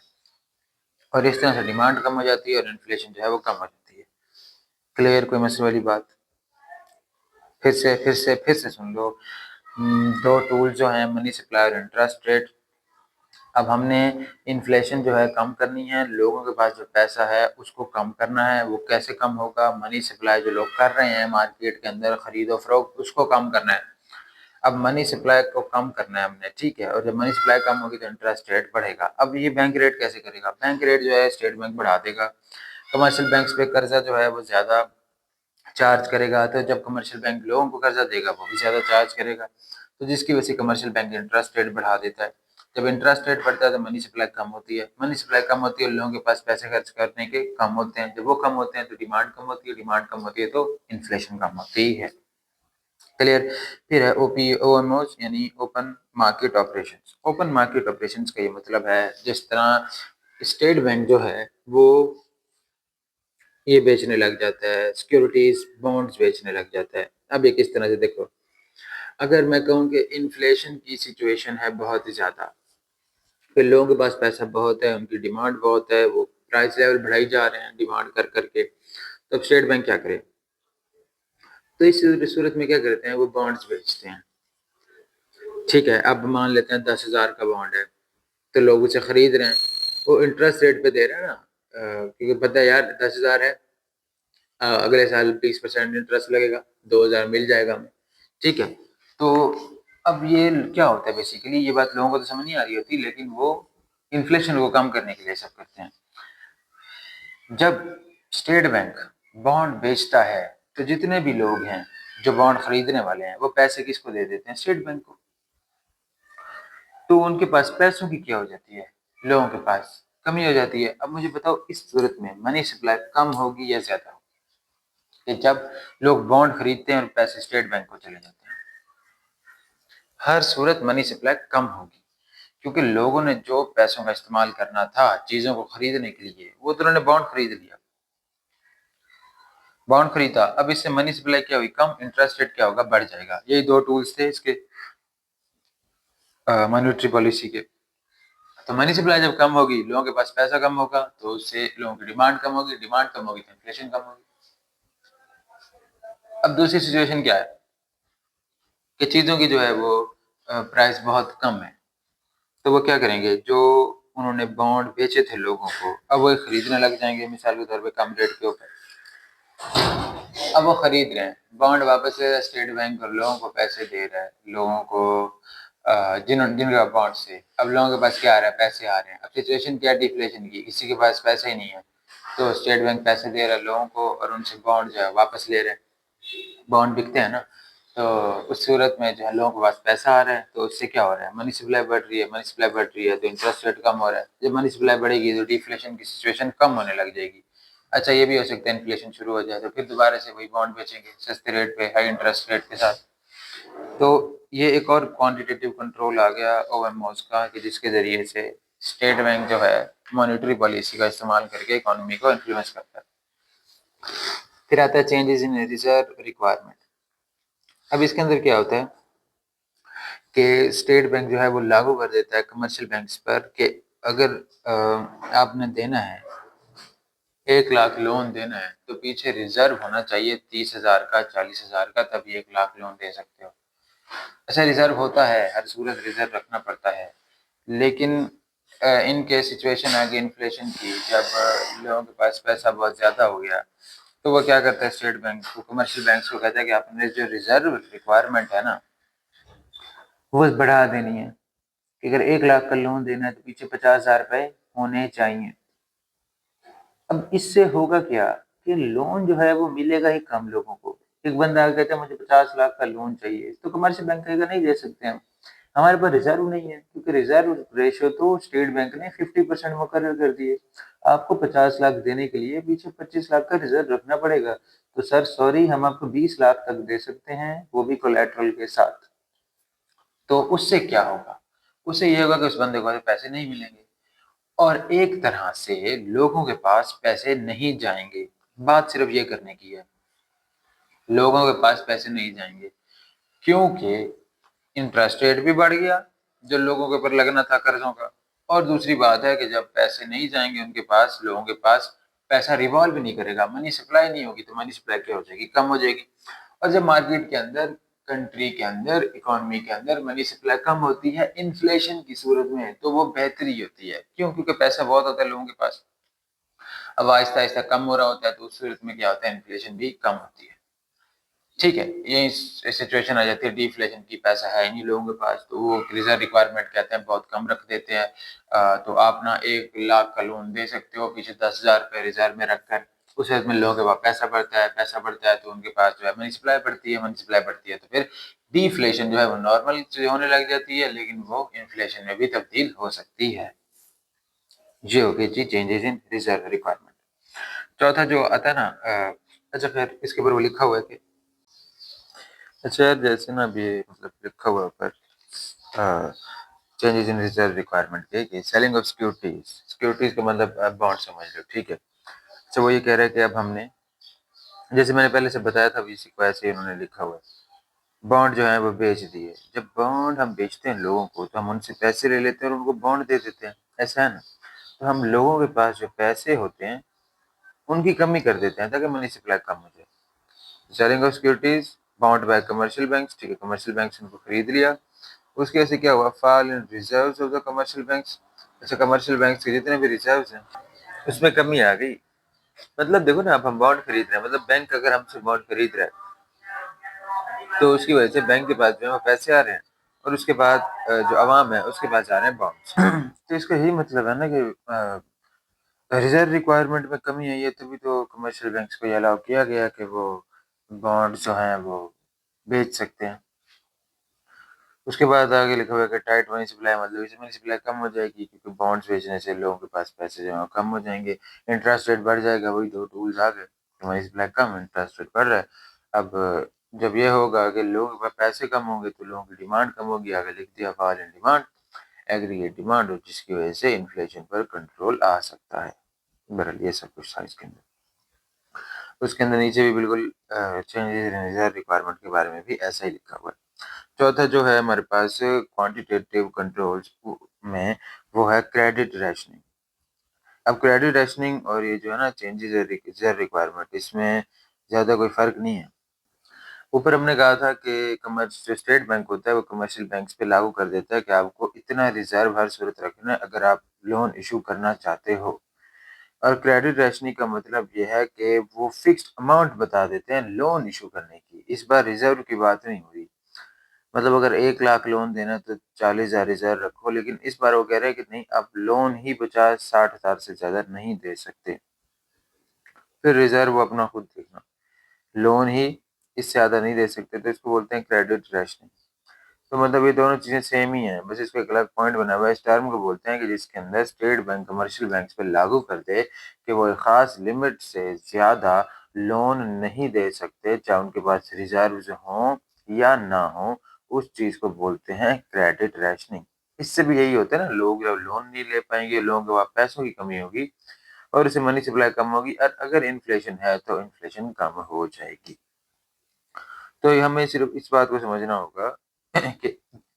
और इस तरह से डिमांड कम हो जाती है और इन्फ्लेशन जो है वो कम हो जाती है। क्लियर, कोई मसले वाली बात? फिर से सुन लो। दो टूल जो हैं मनी सप्लाई और इंटरेस्ट रेट। अब हमने इन्फ्लेशन जो है कम करनी है, लोगों के पास जो पैसा है उसको कम करना है। वो कैसे कम होगा, मनी सप्लाई जो लोग कर रहे हैं मार्केट के अंदर खरीदो फरोख्त, उसको कम करना है। अब मनी सप्लाई को कम करना है हमने, ठीक है, और जब मनी सप्लाई कम होगी तो इंटरेस्ट रेट बढ़ेगा। अब ये बैंक रेट कैसे करेगा? बैंक रेट जो है स्टेट बैंक बढ़ा देगा, कमर्शियल बैंक्स पे कर्जा जो है वो ज़्यादा चार्ज करेगा, तो जब कमर्शियल बैंक लोगों को कर्जा देगा वो भी ज़्यादा चार्ज करेगा, तो जिसकी वजह से कमर्शियल बैंक इंटरेस्ट रेट बढ़ा देता है। जब इंटरेस्ट रेट बढ़ता है तो मनी सप्लाई कम होती है, मनी सप्लाई कम होती है, लोगों के पास पैसे खर्च करने के कम होते हैं, जब वो कम होते हैं तो डिमांड कम होती है, डिमांड कम होती है तो इन्फ्लेशन कम होती है। क्लियर? फिर है ओएमओज यानी open market operations. Open market operations का ये मतलब है जिस तरह स्टेट बैंक जो है वो ये बेचने लग जाता है, सिक्योरिटीज बॉन्ड्स बेचने लग जाता है। अब ये किस तरह से देखो, अगर मैं कहूँ कि इन्फ्लेशन की सिचुएशन है बहुत ही ज़्यादा, फिर लोगों के पास पैसा बहुत है, उनकी डिमांड बहुत है, वो प्राइस लेवल बढ़ाई जा रहे हैं डिमांड कर करके, तब स्टेट बैंक क्या करे? तो इस सूरत में क्या करते हैं, वो बॉन्ड्स बेचते हैं। ठीक है, अब मान लेते हैं 10,000 का बॉन्ड है, तो लोग उसे खरीद रहे हैं, वो इंटरेस्ट रेट पे दे रहे हैं ना, क्योंकि पता है यार 10,000 है, अगले साल 20% इंटरेस्ट लगेगा, 2,000 मिल जाएगा हमें। ठीक है, तो अब ये क्या होता है बेसिकली, ये बात लोगों को तो समझ नहीं आ रही होती, लेकिन वो इन्फ्लेशन को कम करने के लिए सब करते हैं। जब स्टेट बैंक बॉन्ड बेचता है तो जितने भी लोग हैं जो बॉन्ड खरीदने वाले हैं वो पैसे किसको दे देते हैं? स्टेट बैंक को। तो उनके पास पैसों की क्या हो जाती है? लोगों के पास कमी हो जाती है। अब मुझे बताओ इस सूरत में मनी सप्लाई कम होगी या ज्यादा होगी? कि जब लोग बॉन्ड खरीदते हैं और पैसे स्टेट बैंक को चले जाते हैं, हर सूरत मनी सप्लाई कम होगी, क्योंकि लोगों ने जो पैसों का इस्तेमाल करना था चीजों को खरीदने के लिए वो तो उन्होंने बॉन्ड खरीद लिया, बॉन्ड खरीदा। अब इससे मनी सप्लाई क्या हुई? कम। इंटरेस्ट रेट क्या होगा? बढ़ जाएगा। यही दो टूल्स थे इसके मॉनेटरी पॉलिसी के। तो मनी सप्लाई जब कम होगी, लोगों के पास पैसा कम होगा, तो उससे लोगों की डिमांड कम होगी, डिमांड कम होगी तो इन्फ्लेशन कम होगी। अब दूसरी सिचुएशन क्या है कि चीजों की जो है वो प्राइस बहुत कम है, तो वो क्या करेंगे, जो उन्होंने बॉन्ड बेचे थे लोगों को, अब वो खरीदने लग जाएंगे, मिसाल के तौर पे कम रेट के ऊपर। अब वो खरीद रहे हैं बॉन्ड, वापस से स्टेट बैंक और लोगों को पैसे दे रहा है, लोगों को जिनका बॉन्ड से अब लोगों के पास क्या आ रहा है? पैसे आ रहे हैं। अब सिचुएशन क्या है? डिफ्लेशन की, किसी के पास पैसा ही नहीं है, तो स्टेट बैंक पैसे दे रहा है लोगों को और उनसे बॉन्ड जो है वापस ले रहे हैं। बॉन्ड बिकते हैं ना, तो उस सूरत में जो है लोगों के पास पैसा आ रहा है, तो उससे क्या हो रहा है? मनी सप्लाई बढ़ रही है, मनी सप्लाई बढ़ रही है तो इंटरेस्ट रेट कम हो रहा है। जब मनी सप्लाई बढ़ेगी तो डिफ्लेशन की सिचुएशन कम होने लग जाएगी। अच्छा, ये भी हो सकता है इन्फ्लेशन शुरू हो जाए तो फिर दोबारा से वही बॉन्ड बेचेंगे सस्ते रेट पे, हाई इंटरेस्ट रेट के साथ। तो ये एक और क्वांटिटेटिव कंट्रोल आ गया ओएमओस का, कि जिसके जरिए से स्टेट बैंक जो है मॉनेटरी पॉलिसी का इस्तेमाल करके इकोनॉमी को इन्फ्लुएंस करता है। फिर आता है चेंजेस इन रिजर्व रिक्वायरमेंट। अब इसके अंदर क्या होता है कि स्टेट बैंक जो है वो लागू कर देता है कमर्शियल बैंक्स पर कि अगर आपने देना है 1 लाख लोन देना है तो पीछे रिजर्व होना चाहिए 30,000 का, 40,000 का, तभी 1 लाख लोन दे सकते हो। ऐसा रिजर्व होता है, हर सूरत रिजर्व रखना पड़ता है, लेकिन इनके सिचुएशन आ गई इन्फ्लेशन की, जब लोगों के पास पैसा बहुत ज़्यादा हो गया तो वो क्या करता है, स्टेट बैंक को, कमर्शियल बैंक्स को कहता है कि आपने जो रिजर्व रिक्वायरमेंट है ना वो बढ़ा देनी है, कि अगर 1 लाख का लोन देना है तो पीछे 50,000 रुपए होने चाहिए। अब इससे होगा क्या कि लोन जो है वो मिलेगा ही कम लोगों को। एक बंदा आके कहता है मुझे 50 लाख का लोन चाहिए, तो कमर्शियल बैंक कहेगा नहीं दे सकते हम, हमारे पास रिजर्व नहीं है, क्योंकि रिजर्व रेशियो तो स्टेट बैंक ने 50% मुकर्रर कर दिए। आपको 50 लाख देने के लिए पीछे 25 लाख का रिजर्व रखना पड़ेगा। तो सर सॉरी, हम आपको 20 लाख तक दे सकते हैं, वो भी कोलेटरल के साथ। तो उससे क्या होगा? उससे ये होगा कि उस बंदे को पैसे नहीं मिलेंगे और एक तरह से लोगों के पास पैसे नहीं जाएंगे। बात सिर्फ ये करने की है, लोगों के पास पैसे नहीं जाएंगे, क्योंकि इंटरेस्ट रेट भी बढ़ गया जो लोगों के ऊपर लगना था कर्जों का, और दूसरी बात है कि जब पैसे नहीं जाएंगे उनके पास, लोगों के पास पैसा रिवॉल्व नहीं करेगा, मनी सप्लाई नहीं होगी, तो मनी सप्लाई क्या हो जाएगी? कम हो जाएगी। और जब मार्केट के अंदर, कंट्री के अंदर, इकोनॉमी के अंदर मनी सप्लाई कम होती है इन्फ्लेशन की सूरत में, तो वो बेहतरी होती है। क्यों? क्योंकि पैसा बहुत होता है लोगों के पास। अब आहिस्ता आहिस्ता कम हो रहा होता है, तो उस सूरत में क्या होता है, इन्फ्लेशन भी कम होती है। ठीक है, यही सिचुएशन आ जाती है डिफ्लेशन की, पैसा है ही नहीं लोगों के पास, तो वो रिजर्व रिक्वायरमेंट कहते हैं बहुत कम रख देते हैं। तो आप ना 1 लाख का लोन दे सकते हो पीछे 10,000 रुपए रिजर्व में रखकर। उस एज में लोगों के पास पैसा बढ़ता है तो उनके पास जो है मनी सप्लाई बढ़ती है तो फिर डिफ्लेशन जो है वो नॉर्मल चीज़ होने लग जाती है, लेकिन वो इन्फ्लेशन में भी तब्दील हो सकती है। ये हो गई जी चेंजेस इन रिजर्व रिक्वायरमेंट। चौथा जो आता है ना अच्छा फिर इसके ऊपर वो लिखा हुआ है कि अच्छा यार जैसे ना अभी मतलब लिखा हुआ है ऊपर चेंजेस इन रिजर्व रिक्वायरमेंट के कि सेलिंग ऑफ सिक्योरिटीज का मतलब आप बॉन्ड समझ लो, ठीक है। अच्छा वो ये कह रहा है कि अब हमने जैसे मैंने पहले से बताया था इसी को ऐसे ही उन्होंने लिखा हुआ है, बॉन्ड जो है वो बेच दिए। जब बॉन्ड हम बेचते हैं लोगों को तो हम उनसे पैसे ले लेते हैं और उनको बॉन्ड दे देते हैं, ऐसा है ना। तो हम लोगों के पास जो पैसे होते हैं उनकी कमी कर देते हैं ताकि मनी सप्लाई कम हो जाए। Selling of securities bound by commercial banks, ठीक है, कमर्शियल बैंक्स इनको खरीद लिया। उसकी वजह से क्या हुआ, fall in reserves of the commercial banks. अच्छा कमर्शियल बैंक्स के जितने भी रिजर्व्स हैं उसमें कमी आ गई। मतलब देखो ना, अब हम बॉन्ड खरीद रहे हैं, मतलब बैंक अगर हमसे बॉन्ड खरीद रहा है तो उसकी वजह से बैंक के पास जो है वो पैसे आ रहे हैं और उसके बाद जो आवाम है उसके पास आ रहे हैं बॉन्ड्स। तो इसका यही मतलब है ना कि रिजर्व रिक्वायरमेंट में कमी आई है तभी तो कमर्शियल बैंक्स को ये अलाउ किया गया कि वो बॉन्ड जो हैं वो बेच सकते हैं। उसके बाद आगे लिखा हुआ है कि टाइट मनी सप्लाई, मतलब इससे मनी सप्लाई कम हो जाएगी क्योंकि बॉन्ड्स बेचने से लोगों के पास पैसे जो हैं कम हो जाएंगे, इंटरेस्ट रेट बढ़ जाएगा। वही दो टूल्स आ गए, मनी सप्लाई कम, इंटरेस्ट रेट बढ़ रहा है। अब जब ये होगा कि लोगों के पास पैसे कम होंगे तो लोगों की डिमांड कम होगी, आगे लिख दिया fall in demand, aggregate demand, और जिसकी वजह से इन्फ्लेशन पर कंट्रोल आ सकता है। बहरहाल ये सब कुछ था इसके अंदर। उसके अंदर नीचे भी बिल्कुल चेंजेस इन रिजर्व रिक्वायरमेंट के बारे में भी ऐसा ही लिखा हुआ है। चौथा जो है हमारे पास क्वांटिटेटिव कंट्रोल्स में वो है क्रेडिट रैशनिंग। अब क्रेडिट रैशनिंग और ये जो है ना चेंजेस रिजर्व रिक्वायरमेंट, इसमें ज़्यादा कोई फ़र्क नहीं है। ऊपर हमने कहा था कि कमर्स जो स्टेट बैंक होता है वो कमर्शियल बैंक्स पे लागू कर देता है कि आपको इतना रिजर्व हर सूरत रखना है अगर आप लोन इशू करना चाहते हो। और क्रेडिट रैशनिंग का मतलब ये है कि वो फिक्स्ड अमाउंट बता देते हैं लोन इशू करने की। इस बार रिजर्व की बात नहीं हो रही, मतलब अगर 1 लाख लोन देना है तो 40,000 रिजर्व रखो, लेकिन इस बार वो कह रहे हैं कि नहीं, आप लोन ही 50-60 हज़ार से ज़्यादा नहीं दे सकते। फिर रिजर्व वो अपना खुद देखना, लोन ही इससे ज़्यादा नहीं दे सकते, तो इसको बोलते हैं क्रेडिट रैशनिंग। तो मतलब ये दोनों चीज़ें सेम ही हैं, बस इसको एक अलग पॉइंट बना हुआ है। इस टर्म को बोलते हैं कि जिसके अंदर स्टेट बैंक कमर्शियल बैंक्स पे लागू कर दे कि वो एक ख़ास लिमिट से ज़्यादा लोन नहीं दे सकते, चाहे उनके पास रिजर्व्स हों या ना हों, उस चीज़ को बोलते हैं क्रेडिट रैशनिंग। इससे भी यही होता है ना, लोग जब लोन नहीं ले पाएँगे, लोगों के पास पैसों की कमी होगी और इससे मनी सप्लाई कम होगी, और अगर इन्फ्लेशन है तो इन्फ्लेशन कम हो जाएगी। तो ये हमें सिर्फ़ इस बात को समझना होगा कि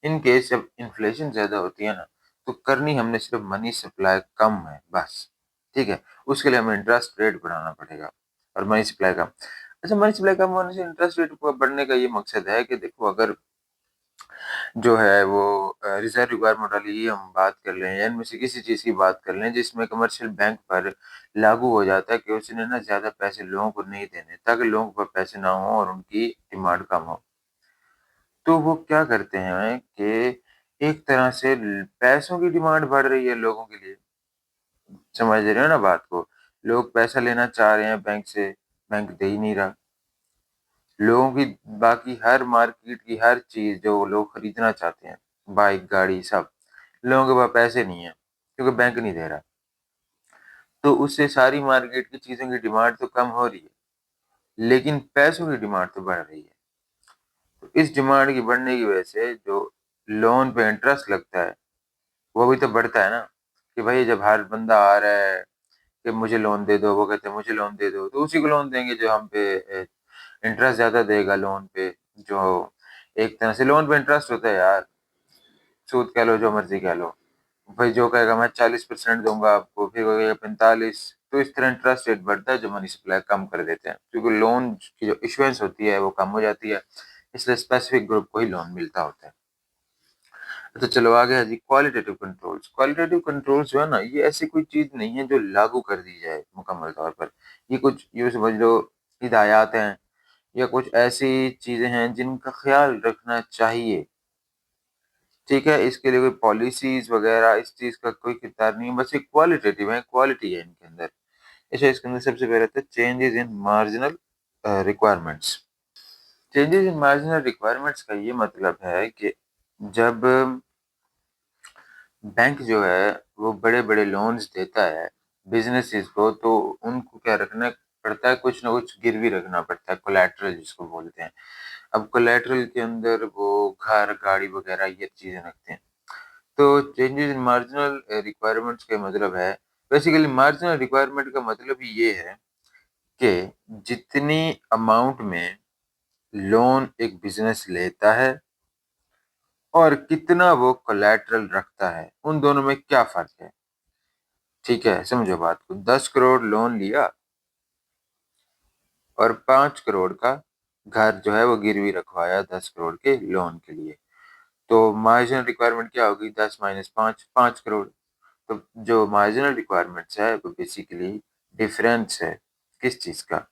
इन केस जब इन्फ्लेशन ज़्यादा होती है ना, तो करनी हमने सिर्फ़ मनी सप्लाई कम है बस, ठीक है? उसके लिए हमें इंटरेस्ट रेट बढ़ाना पड़ेगा और मनी सप्लाई कम। अच्छा मनी सप्लाई कम होने से इंटरेस्ट रेट ब बढ़ने का ये मकसद है कि देखो, अगर जो है वो रिज़र्व रिक्वायरमेंट वाली ही हम बात कर लें या इनमें से किसी चीज़ की बात कर लें जिसमें कमर्शियल बैंक पर लागू हो जाता है कि उसने ना ज़्यादा पैसे लोगों को नहीं देने ताकि लोगों के पास पैसे ना हों और उनकी डिमांड कम हो। तो वो क्या करते हैं कि एक तरह से पैसों की डिमांड बढ़ रही है लोगों के लिए। समझ रहे हो ना बात को? लोग पैसा लेना चाह रहे हैं बैंक से, बैंक दे ही नहीं रहा। लोगों की बाकी हर मार्केट की हर चीज़ जो लोग खरीदना चाहते हैं, बाइक, गाड़ी सब, लोगों के पास पैसे नहीं है क्योंकि बैंक नहीं दे रहा। तो उससे सारी मार्केट की चीज़ों की डिमांड तो कम हो रही है, लेकिन पैसों की डिमांड तो बढ़ रही है। तो इस डिमांड की बढ़ने की वजह से जो लोन पे इंटरेस्ट लगता है वो भी तो बढ़ता है ना, कि भाई जब हर बंदा आ रहा है कि मुझे लोन दे दो, वो कहते हैं मुझे लोन दे दो, तो उसी को लोन देंगे जो हम पे इंटरेस्ट ज़्यादा देगा लोन पे। जो एक तरह से लोन पे इंटरेस्ट होता है यार, सूद कह लो, जो मर्ज़ी कह लो। भाई जो कहेगा मैं 40% दूँगा आपको, फिर कोई कहेगा 45, तो इस तरह इंटरेस्ट रेट बढ़ता है जो मनी सप्लाई कम कर देते हैं। क्योंकि लोन की जो इश्यूएंस होती है वो कम हो जाती है, इसलिए स्पेसिफिक ग्रुप को ही लोन मिलता होता है। तो चलो आगे है जी क्वालिटेटिव कंट्रोल्स। क्वालिटेटिव कंट्रोल्स जो है ना, ये ऐसी कोई चीज़ नहीं है जो लागू कर दी जाए मुकम्मल तौर पर। ये कुछ यूँ समझ लो हिदायत हैं या कुछ ऐसी चीजें हैं जिनका ख्याल रखना चाहिए। ठीक है, इसके लिए कोई पॉलिसीज वगैरह इस चीज का कोई किरदार नहीं है, बस एक क्वालिटेटिव है, क्वालिटी है इनके अंदर। अच्छा, इसके अंदर सबसे पहले आता है changes in marginal requirements. Changes in marginal requirements का ये मतलब है कि जब बैंक जो है वो बड़े-बड़े लोन्स देता है बिज़नेसेस को, तो उनको क्या रखना पड़ता है, कुछ ना कुछ गिरवी रखना पड़ता है, कोलैटरल जिसको बोलते हैं। अब कोलैटरल के अंदर वो घर, गाड़ी वगैरह ये चीज़ें रखते हैं। तो चेंजेस इन मार्जिनल रिक्वायरमेंट्स का मतलब है, बेसिकली मार्जिनल रिक्वायरमेंट का मतलब ही ये है कि जितनी अमाउंट में लोन एक बिज़नेस लेता है और कितना वो कोलैटरल रखता है, उन दोनों में क्या फ़र्क है? ठीक है, समझो बात को। 10 करोड़ लोन लिया और 5 करोड़ का घर जो है वो गिरवी रखवाया 10 करोड़ के लोन के लिए। तो मार्जिनल रिक्वायरमेंट क्या होगी? 10 माइनस 5, 5 करोड़। तो जो मार्जिनल रिक्वायरमेंट्स है वो बेसिकली डिफरेंस है किस चीज़ का?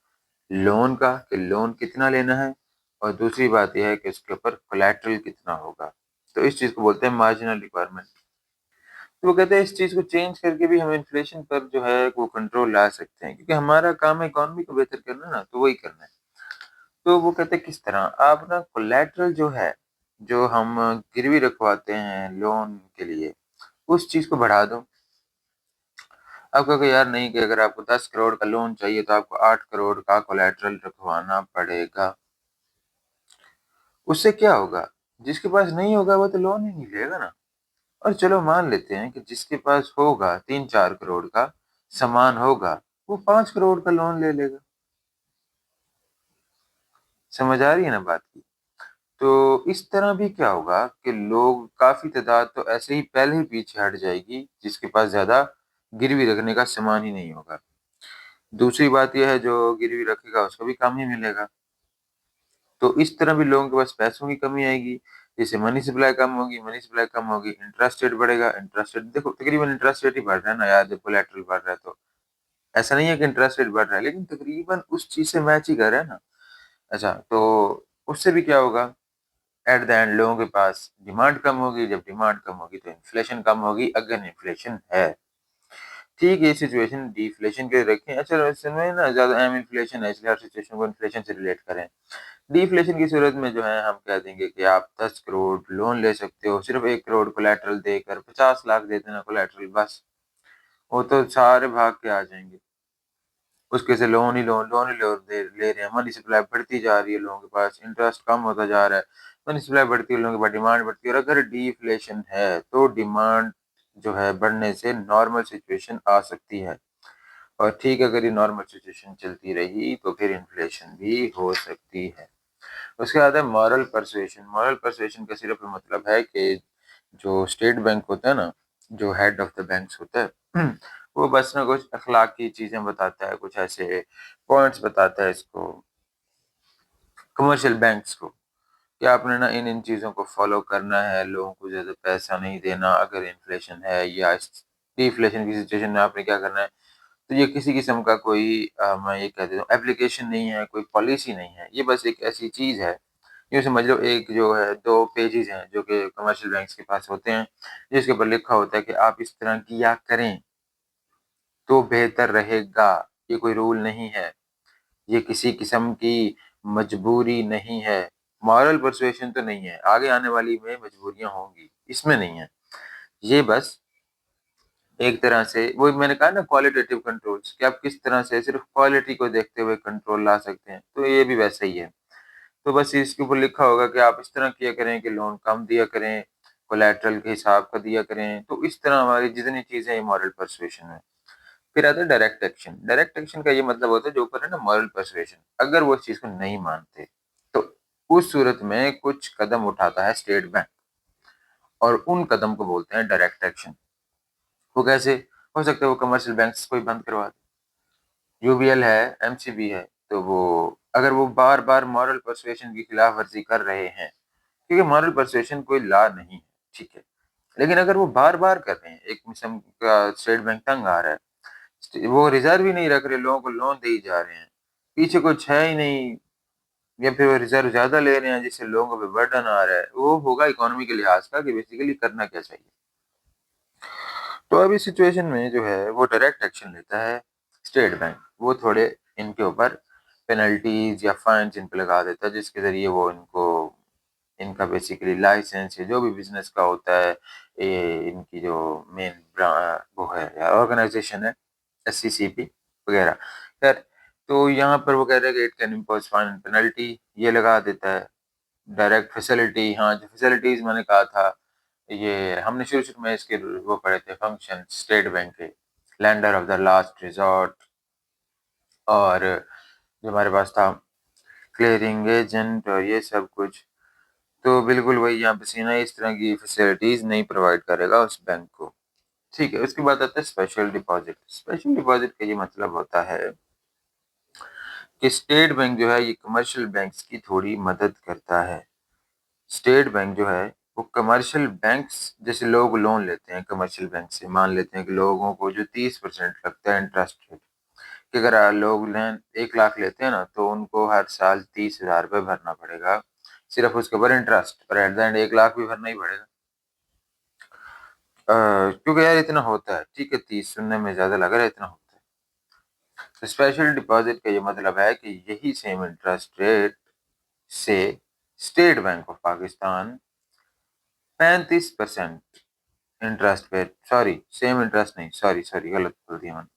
लोन का, कि लोन कितना लेना है, और दूसरी बात ये है कि उसके ऊपर कोलैटरल कितना होगा। तो इस चीज़ को बोलते हैं मार्जिनल रिक्वायरमेंट। तो वो कहते हैं इस चीज़ को चेंज करके भी हम इन्फ्लेशन पर जो है वो कंट्रोल ला सकते हैं, क्योंकि हमारा काम है इकोनॉमी को बेहतर करना ना, तो वही करना है। तो वो कहते हैं किस तरह? आप ना कोलैटरल जो है, जो हम गिरवी रखवाते हैं लोन के लिए, उस चीज़ को बढ़ा दो। आप कहोगे यार नहीं, कि अगर आपको 10 करोड़ का लोन चाहिए तो आपको 8 करोड़ का कोलैटरल रखवाना पड़ेगा। उससे क्या होगा? जिसके पास नहीं होगा वो तो लोन ही नहीं लेगा ना। और चलो मान लेते हैं कि जिसके पास होगा 3-4 करोड़ का सामान होगा, वो 5 करोड़ का लोन ले लेगा। समझ आ रही है ना बात की? तो इस तरह भी क्या होगा कि लोग काफ़ी तादाद तो ऐसे ही पहले ही पीछे हट जाएगी, जिसके पास ज़्यादा गिरवी रखने का सामान ही नहीं होगा। दूसरी बात ये है, जो गिरवी रखेगा उसको भी कम ही मिलेगा। तो इस तरह भी लोगों के पास पैसों की कमी आएगी। जैसे मनी सप्लाई कम होगी, इंटरेस्ट रेट बढ़ेगा, इंटरेस्ट रेट देखो तकरीबन इंटरेस्ट रेट ही बढ़ रहा है ना यार, जब कोलेटरल बढ़ रहा है तो। ऐसा नहीं है कि इंटरेस्ट रेट बढ़ रहा है, लेकिन तकरीबन उस चीज़ से मैच ही कर रहा है ना। अच्छा, तो उससे भी क्या होगा, एट द एंड लोगों के पास डिमांड कम होगी, जब डिमांड कम होगी तो इन्फ्लेशन कम होगी, अगर इन्फ्लेशन है। ठीक है, ये सिचुएशन डिफ्लेशन के रखें। अच्छा, इसमें ना ज़्यादा अहम इन्फ्लेशन है, इसलिए हर सिचुएशन को इन्फ्लेशन से रिलेट करें। डिफ्लेशन की सूरत में जो है हम कह देंगे कि आप 10 करोड़ लोन ले सकते हो, सिर्फ 1 करोड़ कोलैटरल देकर 50 लाख दे देना कोलैटरल बस, वो तो सारे भाग के आ जाएँगे। उसके से लोन ही लोन ले रहे हैं, मनी सप्लाई बढ़ती जा रही है लोगों के पास, इंटरेस्ट कम होता जा रहा है, मनी सप्लाई बढ़ती है, लोगों के पास डिमांड बढ़ती है, और अगर डिफ्लेशन है, तो डिमांड जो है बढ़ने से नॉर्मल सिचुएशन आ सकती है। और ठीक अगर ये नॉर्मल सिचुएशन चलती रही, तो फिर इन्फ्लेशन भी हो सकती है। उसके बाद है मॉरल पर्सुएशन। मॉरल पर्सुएशन का सिर्फ मतलब है कि जो स्टेट बैंक होता है ना, जो हेड ऑफ द बैंक्स होता है, वो बस ना कुछ अखलाकी चीज़ें बताता है, कुछ ऐसे पॉइंट्स बताता है इसको, कमर्शियल बैंक्स को, कि आपने ना इन-इन चीज़ों को फ़ॉलो करना है, लोगों को ज़्यादा पैसा नहीं देना, अगर इन्फ्लेशन है या डिफ्लेशन की सिचुएशन में आपने क्या करना है। तो ये किसी किस्म का कोई मैं ये कह देता हूँ एप्लीकेशन नहीं है, कोई पॉलिसी नहीं है, ये बस एक ऐसी चीज़ है, यूँ समझ लो एक जो है 2 पेजेज़ हैं जो कि कमर्शियल बैंक्स के पास होते हैं, जिसके ऊपर लिखा होता है कि आप इस तरह किया करें, तो बेहतर रहेगा। ये कोई रूल नहीं है, ये किसी किस्म की मजबूरी नहीं है, मॉरल पर्सुएशन तो नहीं है, आगे आने वाली में मजबूरियाँ होंगी, इसमें नहीं है। ये बस एक तरह से वही मैंने कहा ना क्वालिटेटिव कंट्रोल्स, कि आप किस तरह से सिर्फ़ क्वालिटी को देखते हुए कंट्रोल ला सकते हैं, तो ये भी वैसा ही है। तो बस इसके ऊपर लिखा होगा कि आप इस तरह किया करें कि लोन कम दिया करें, कोलैटरल के हिसाब का दिया करें, तो इस तरह हमारी जितनी चीज़ें हैं मॉरल पर्सुएशन है। फिर आता है डायरेक्ट एक्शन। डायरेक्ट एक्शन का ये मतलब होता है जो ऊपर है ना मॉरल पर्सुएशन, अगर वो इस चीज़ को नहीं मानते, तो उस सूरत में कुछ कदम उठाता है स्टेट बैंक, और उन कदम को बोलते हैं डायरेक्ट एक्शन। वो कैसे? हो सकता है वो कमर्शियल बैंक्स को ही बंद करवा दे। यूबीएल है, एमसीबी है, तो वो अगर वो बार-बार मॉरल पर्सुएशन की खिलाफवर्जी कर रहे हैं, क्योंकि मॉरल पर्सुएशन कोई लॉ नहीं है, ठीक है। लेकिन अगर वो बार-बार कर रहे हैं, एक किस्म का स्टेट बैंक तंग आ रहा है, वो रिज़र्व ही नहीं रख रहे, लोगों को लोन दे ही जा रहे हैं, पीछे कुछ है ही नहीं, या फिर वो रिजर्व ज्यादा ले रहे हैं जिससे लोगों पे बर्डन आ रहा है, वो होगा इकोनॉमी के लिहाज का कि बेसिकली करना क्या चाहिए। तो अभी सिचुएशन में जो है वो डायरेक्ट एक्शन लेता है स्टेट बैंक। वो थोड़े इनके ऊपर पेनल्टीज या फाइन्स इन पे लगा देता है, जिसके जरिए वो इनको इनका बेसिकली लाइसेंस या जो भी बिजनेस का होता है, ये इनकी जो मेन वो है या ऑर्गेनाइजेशन है, SCCP वगैरह। खैर, तो यहाँ पर वो कह रहे हैं कि it can impose fine and penalty, ये लगा देता है। डायरेक्ट फैसिलिटी, हाँ जो फैसिलिटीज मैंने कहा था, ये हमने शुरू शुरू में इसके वो पढ़े थे फंक्शन स्टेट बैंक के, lender of the last resort, और जो हमारे पास था क्लियरिंग एजेंट और ये सब कुछ। तो बिल्कुल वही यहाँ पे सीन है, इस तरह की फैसिलिटीज नहीं प्रोवाइड करेगा उस बैंक को। ठीक है, उसके बाद आता है स्पेशल डिपॉजिट। स्पेशल डिपॉजिट का ये मतलब होता है कि स्टेट बैंक जो है ये कमर्शियल बैंक्स की थोड़ी मदद करता है। स्टेट बैंक जो है वो कमर्शियल बैंक्स, जैसे लोग लोन लेते हैं कमर्शियल बैंक से, मान लेते हैं कि लोगों को जो 30% लगता है इंटरेस्ट रेट, कि अगर लोग 1 लाख लेते हैं ना तो उनको हर साल 30,000 रुपये भरना पड़ेगा सिर्फ उसके ऊपर इंटरेस्ट, और एट द एंड 1 लाख भी भरना ही पड़ेगा। क्योंकि यार इतना होता है, ठीक है 30 सुनने में ज्यादा लग रहा है, इतना होता है। तो स्पेशल डिपॉजिट का ये मतलब है कि यही सेम इंटरेस्ट रेट से state Bank of Pakistan 35% interest पे, सॉरी सेम इंटरेस्ट नहीं, सॉरी सॉरी गलत बोल दिया मैंने,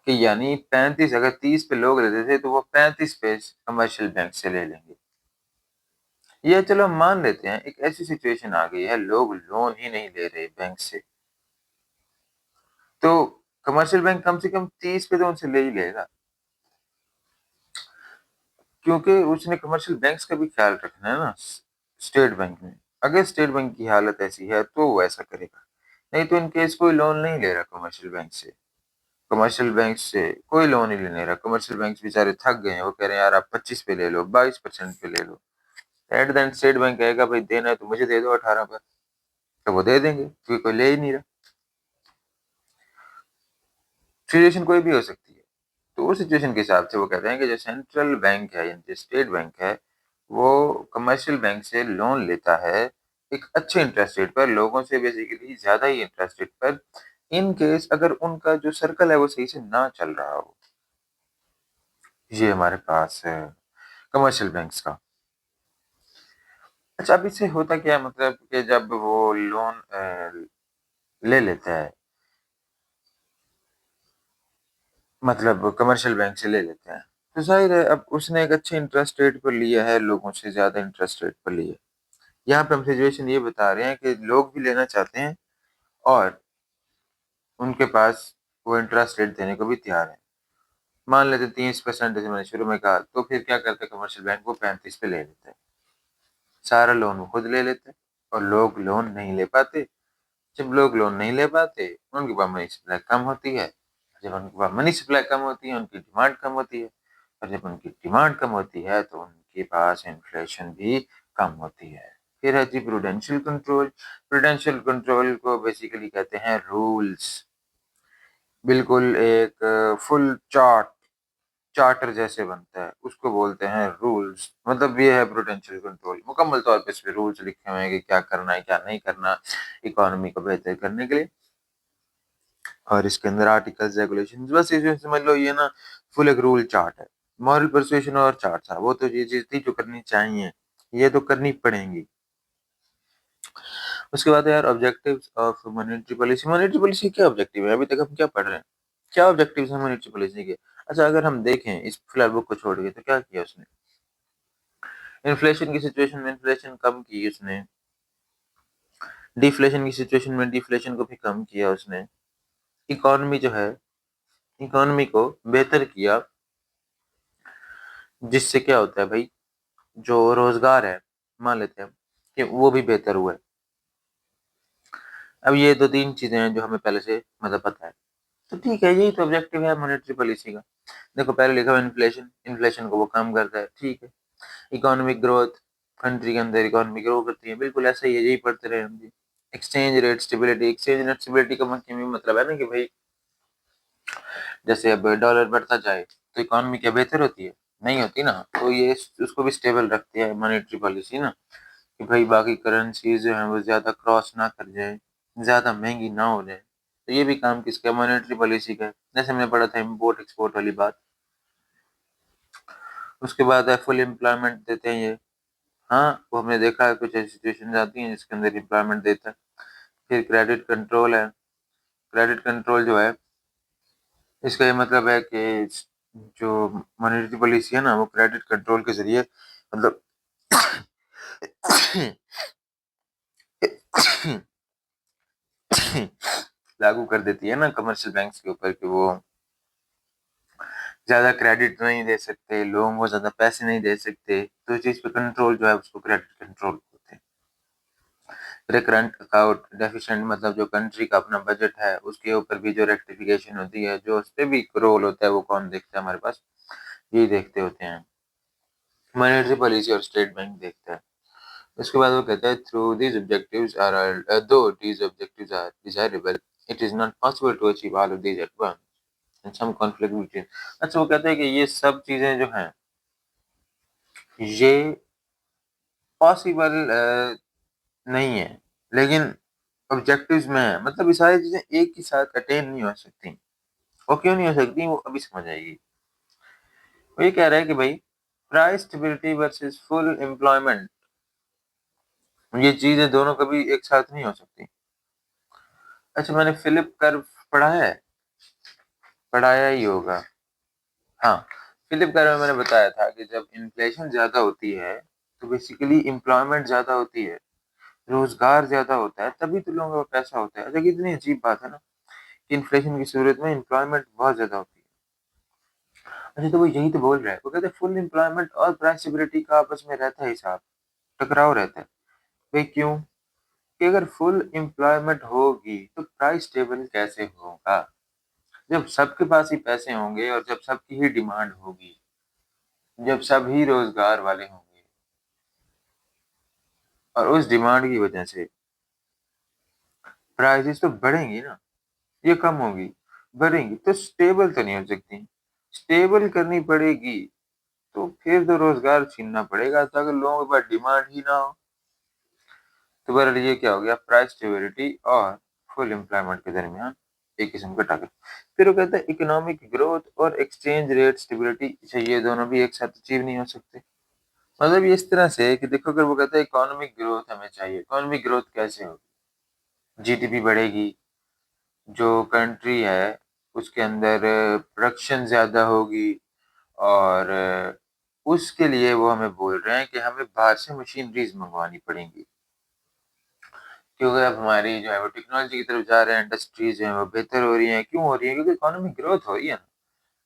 कि यानी 35, अगर 30 पे लोग लेते थे तो वो 35 पे कमर्शियल बैंक से ले लेंगे। ये चलो हम मान लेते हैं एक ऐसी सिचुएशन आ गई है लोग लोन ही नहीं ले रहे बैंक से, तो कमर्शियल बैंक कम से कम 30 पे तो उनसे ले ही लेगा, क्योंकि उसने कमर्शियल बैंक्स का भी ख्याल रखना है ना स्टेट बैंक ने। अगर स्टेट बैंक की हालत ऐसी है तो वो ऐसा करेगा, नहीं तो इनकेस कोई लोन नहीं ले रहा कमर्शियल बैंक से, कमर्शियल बैंक से कोई लोन ही नहीं ले रहा, कमर्शियल बैंक बेचारे थक गए हैं, वो कह रहे हैं यार आप 25 पे ले लो, 22% पे ले लो। At the end State Bank कहेगा भाई देना है तो मुझे दे दो 18 पर, तो वो दे देंगे क्योंकि कोई ले ही नहीं रहा। सिचुएशन कोई भी हो सकती है। तो उस सिचुएशन के हिसाब से वो कहते हैं कि जो सेंट्रल बैंक है यानी जो स्टेट बैंक है वो कमर्शियल बैंक से लोन लेता है एक अच्छे इंटरेस्ट रेट पर, लोगों से बेसिकली ज्यादा ही इंटरेस्ट रेट पर, इन केस अगर उनका जो सर्कल है वो सही से ना चल रहा हो। ये हमारे पास है कमर्शियल बैंक्स का। अच्छा, अब इससे होता क्या है, मतलब कि जब वो लोन ले लेता है, मतलब कमर्शियल बैंक से ले लेते हैं, तो जाहिर है अब उसने एक अच्छे इंटरेस्ट रेट पर लिया है, लोगों से ज्यादा इंटरेस्ट रेट पर लिया है। यहाँ पे हम सिचुएशन ये बता रहे हैं कि लोग भी लेना चाहते हैं और उनके पास वो इंटरेस्ट रेट देने को भी तैयार है। मान लेते 30%, जैसे मैंने शुरू में कहा, तो फिर क्या करते कमर्शियल बैंक, वो 35 पे ले लेते हैं, सारा लोन वो खुद ले लेते हैं, और लोग लोन नहीं ले पाते। जब लोग लोन नहीं ले पाते, उनके पास मनी सप्लाई कम होती है, जब उनके पास मनी सप्लाई कम होती है उनकी डिमांड कम होती है, और जब उनकी डिमांड कम होती है तो उनके पास इन्फ्लेशन भी कम होती है। फिर है जी प्रूडेंशियल कंट्रोल। प्रूडेंशियल कंट्रोल को बेसिकली कहते हैं रूल्स, बिल्कुल एक फुल चार्टर जैसे बनता है उसको बोलते हैं रूल्स। मतलब ये है प्रूडेंशियल कंट्रोल, मुकम्मल तौर पे इस पे रूल्स लिखे हुए हैं कि क्या करना है क्या नहीं करना इकोनॉमी को बेहतर करने के लिए, और इसके अंदर आर्टिकल्स रेगुलेशंस, बस इसे समझ लो ये ना फुल एक रूल चार्ट है। मॉरल परसुएशन और चार्ट था, वो तो ये चीज थी जो करनी चाहिए, ये तो करनी पड़ेंगी। उसके बाद यार objectives of monetary policy. Monetary policy क्या ऑब्जेक्टिव है, अभी तक हम क्या पढ़ रहे हैं, क्या ऑब्जेक्टिव्स हैं मॉनेटरी पॉलिसी के। अच्छा, अगर हम देखें इस फिलहाल बुक को छोड़ के तो क्या किया उसने, इन्फ्लेशन की सिचुएशन में इन्फ्लेशन कम की उसने, डिफ्लेशन की सिचुएशन में डिफ्लेशन को भी कम किया उसने, इकोनॉमी जो है इकोनॉमी को बेहतर किया, जिससे क्या होता है भाई, जो रोजगार है मान लेते हैं कि वो भी बेहतर हुआ है। अब ये दो तीन चीजें हैं जो हमें पहले से मतलब पता है, तो ठीक है यही तो ऑब्जेक्टिव है मॉनेटरी पॉलिसी का। देखो पहले लिखा हुआ इन्फ्लेशन, इन्फ्लेशन को वो कम करता है, ठीक है। इकोनॉमिक ग्रोथ, कंट्री के अंदर इकोनॉमी ग्रो करती है, बिल्कुल ऐसा ही है, यही पढ़ते रहे हम जी। Exchange rate stability, exchange rate stability का मतलब है ना कि भाई जैसे अब डॉलर बढ़ता जाए तो इकोनॉमी क्या बेहतर होती है, नहीं होती ना, तो ये उसको भी स्टेबल रखती है मॉनेटरी पॉलिसी ना, कि भाई बाकी करेंसीज जो हैं वो ज़्यादा क्रॉस ना कर जाए, ज़्यादा महंगी ना हो जाए। तो ये भी काम किसका है? मॉनेटरी पॉलिसी का है। जैसे हमने पढ़ा था इम्पोर्ट एक्सपोर्ट वाली बात। उसके बाद है फुल एम्प्लॉयमेंट देते हैं ये। हाँ, वो हमने देखा है कुछ ऐसी सिचुएशन आती हैं जिसके अंदर एम्प्लॉयमेंट देता है। फिर क्रेडिट कंट्रोल है। क्रेडिट कंट्रोल जो है, इसका ये मतलब है कि जो मॉनेटरी पॉलिसी है ना, वो क्रेडिट कंट्रोल के ज़रिए मतलब लागू कर देती है ना कमर्शियल बैंक्स के ऊपर कि वो ज़्यादा क्रेडिट नहीं दे सकते, लोगों को ज़्यादा पैसे नहीं दे सकते, तो इस चीज़ पे कंट्रोल जो है उसको क्रेडिट कंट्रोल बोलते हैं। फिर करंट अकाउंट डेफिशिएंट मतलब जो कंट्री का अपना बजट है, उसके ऊपर भी जो रेक्टिफिकेशन होती है, जो उसपे भी रोल होता है, वो कौन देखता है हमारे पास? यही देखते होते हैं। मॉनेटरी पॉलिसी और स्टेट बैंक देखता है। उसके बाद वो कहता है through these objectives are though these objectives are desirable, it is not possible to achieve all of these at once and some conflict between. अच्छा, वो कहते हैं कि ये सब चीजें जो हैं, ये पॉसिबल नहीं है, लेकिन ऑब्जेक्टिव्स में है। मतलब ये सारी चीजें एक ही साथ अटेन नहीं हो सकती। वो क्यों नहीं हो सकती, वो अभी समझ आएगी। वो ये कह रहा है कि भाई price stability versus full employment, ये चीजें दोनों कभी एक साथ नहीं हो सकती। अच्छा, मैंने फिलिप कर्व पढ़ा है, पढ़ाया ही होगा। हाँ, फिलिप कर्व में मैंने बताया था कि जब इन्फ्लेशन ज्यादा होती है तो बेसिकली एम्प्लॉयमेंट ज्यादा होती है, रोजगार ज्यादा होता है, तभी तो लोगों का पैसा होता है। अच्छा, कितनी अजीब बात है ना कि इन्फ्लेशन की सूरत में एम्प्लॉयमेंट बहुत ज्यादा होती है। अच्छा, तो वो यही तो बोल रहा है। वो कहते हैं फुल एम्प्लॉयमेंट और प्राइस स्टेबिलिटी का आपस में रहता है हिसाब, टकराव रहता है। भाई क्यों? कि अगर फुल एम्प्लॉयमेंट होगी तो प्राइस स्टेबल कैसे होगा? जब सबके पास ही पैसे होंगे और जब सबकी ही डिमांड होगी, जब सभी रोजगार वाले होंगे और उस डिमांड की वजह से प्राइसेस तो बढ़ेंगी ना, ये कम होगी, बढ़ेंगी तो स्टेबल तो नहीं हो सकती। स्टेबल करनी पड़ेगी तो फिर तो रोजगार छीनना पड़ेगा, तो अगर लोगों के पास डिमांड ही ना हो तो बहरहाल ये क्या हो गया? प्राइस स्टेबिलिटी और फुल एम्प्लॉयमेंट के दरमियान एक किस्म का टक्कर। फिर वो कहते हैं इकोनॉमिक ग्रोथ और एक्सचेंज रेट स्टेबिलिटी, ये दोनों भी एक साथ अचीव नहीं हो सकते। मतलब ये इस तरह से कि देखो, अगर वो कहते हैं इकोनॉमिक ग्रोथ हमें चाहिए, इकोनॉमिक ग्रोथ कैसे होगी? जीडीपी बढ़ेगी, जो कंट्री है उसके अंदर प्रोडक्शन ज़्यादा होगी, और उसके लिए वो हमें बोल रहे हैं कि हमें बाहर से मशीनरीज़ मंगवानी पड़ेंगी। क्योंकि अब हमारी जो है वो टेक्नोलॉजी की तरफ जा रहे हैं, इंडस्ट्रीज़ जो हैं वो बेहतर हो रही हैं। क्यों हो रही हैं? क्योंकि इकोनॉमिक ग्रोथ हो रही है ना।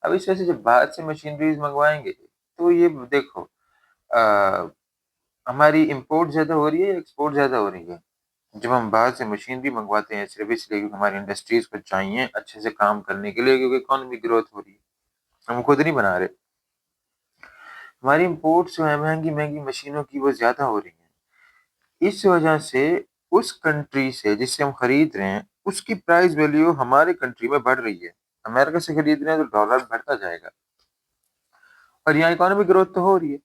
अब इस वजह से जब बाहर से मशीनरीज़ मंगवाएँगे, तो ये देखो अ, हमारी इम्पोर्ट ज़्यादा हो रही है या एक्सपोर्ट ज़्यादा हो रही है? जब हम बाहर से मशीनरी मंगवाते हैं सिर्फ इसलिए क्योंकि हमारी इंडस्ट्रीज को चाहिए अच्छे से काम करने के लिए, क्योंकि इकोनॉमी ग्रोथ हो रही है, हम खुद नहीं बना रहे। हमारी इम्पोर्ट्स जो है महंगी महंगी मशीनों की, वो ज्यादा हो रही हैं। इस वजह से उस कंट्री से जिससे हम खरीद रहे हैं उसकी प्राइस वैल्यू हमारे कंट्री में बढ़ रही है। अमेरिका से खरीद रहे हैं तो डॉलर बढ़ता जाएगा, और यहाँ इकोनॉमिक ग्रोथ तो हो रही है।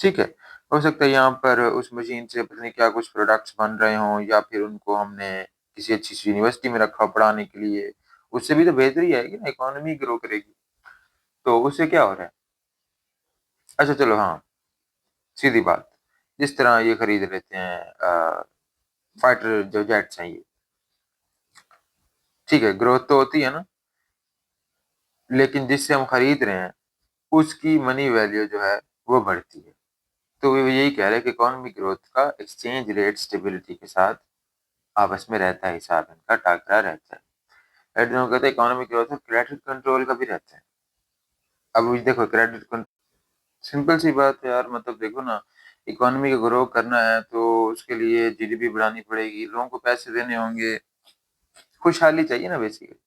ठीक है, हो सकता है यहाँ पर उस मशीन से पता नहीं क्या कुछ प्रोडक्ट्स बन रहे हों, या फिर उनको हमने किसी अच्छी सी यूनिवर्सिटी में रखा हो पढ़ाने के लिए, उससे भी तो बेहतरी आएगी ना, इकोनॉमी ग्रो करेगी। तो उससे क्या हो रहा है? अच्छा चलो, हाँ, सीधी बात, जिस तरह ये खरीद लेते हैं फाइटर जो जेट्स हैं ये, ठीक है, ग्रोथ तो होती है ना, लेकिन जिससे हम खरीद रहे हैं उसकी मनी वैल्यू जो है वो बढ़ती है। तो वो यही कह रहे हैं कि इकोनॉमिक ग्रोथ का एक्सचेंज रेट स्टेबिलिटी के साथ आपस में रहता है हिसाब, इनका टाकरा रहता है। एट दोनों कहते हैं इकोनॉमिक ग्रोथ और क्रेडिट कंट्रोल का भी रहता है। अब ये देखो क्रेडिट कंट्रोल, सिंपल सी बात है यार, मतलब देखो ना, इकोनॉमी को ग्रो करना है तो उसके लिए जीडीपी बढ़ानी पड़ेगी, लोगों को पैसे देने होंगे, खुशहाली चाहिए ना बेसिकली।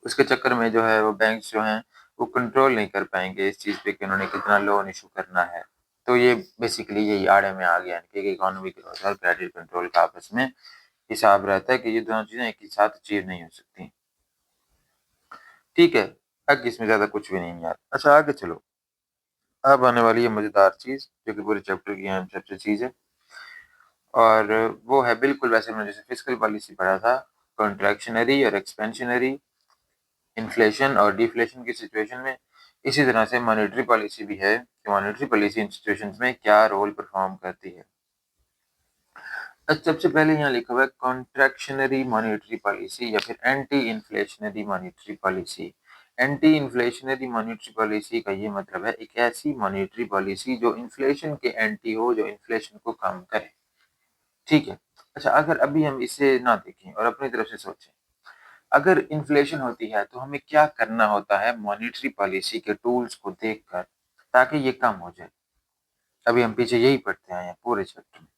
उसके चक्कर में जो है वो बैंक्स जो हैं वो कंट्रोल नहीं कर पाएंगे इस चीज़ पे कि उन्होंने कितना लोन इशू करना है। तो ये बेसिकली यही आड़े में आ गया कि इकोनॉमी ग्रोथ और क्रेडिट कंट्रोल का आपस में हिसाब रहता है कि ये दोनों चीज़ें एक ही साथ अचीव नहीं हो सकती। ठीक है। बाकी इसमें ज़्यादा कुछ भी नहीं है यार। अच्छा आगे चलो, अब आने वाली है मज़ेदार चीज़ जो कि पूरे चैप्टर की अहम सबसे चीज़ है, और वो है बिल्कुल वैसे मैंने जैसे फिस्कल पॉलिसी पढ़ा था, कॉन्ट्रैक्शनरी और एक्सपेंशनरी, इन्फ्लेशन और डिफ्लेशन की सिचुएशन में, इसी तरह से मॉनेटरी पॉलिसी भी है कि मॉनेटरी पॉलिसी इन सिचुएशंस में क्या रोल परफॉर्म करती है। सबसे पहले यहाँ लिखा हुआ है कॉन्ट्रैक्शनरी मॉनेटरी पॉलिसी या फिर anti inflationary monetary policy. Anti inflationary monetary policy का ये मतलब है एक ऐसी मॉनेटरी पॉलिसी जो इन्फ्लेशन के एंटी हो, जो इन्फ्लेशन को कम करे। ठीक है। अच्छा, अगर अभी हम इसे ना देखें और अपनी तरफ से सोचें, अगर इन्फ्लेशन होती है तो हमें क्या करना होता है मॉनेटरी पॉलिसी के टूल्स को देखकर ताकि ये कम हो जाए। अभी हम पीछे यही पढ़ते आए हैं पूरे चैप्टर में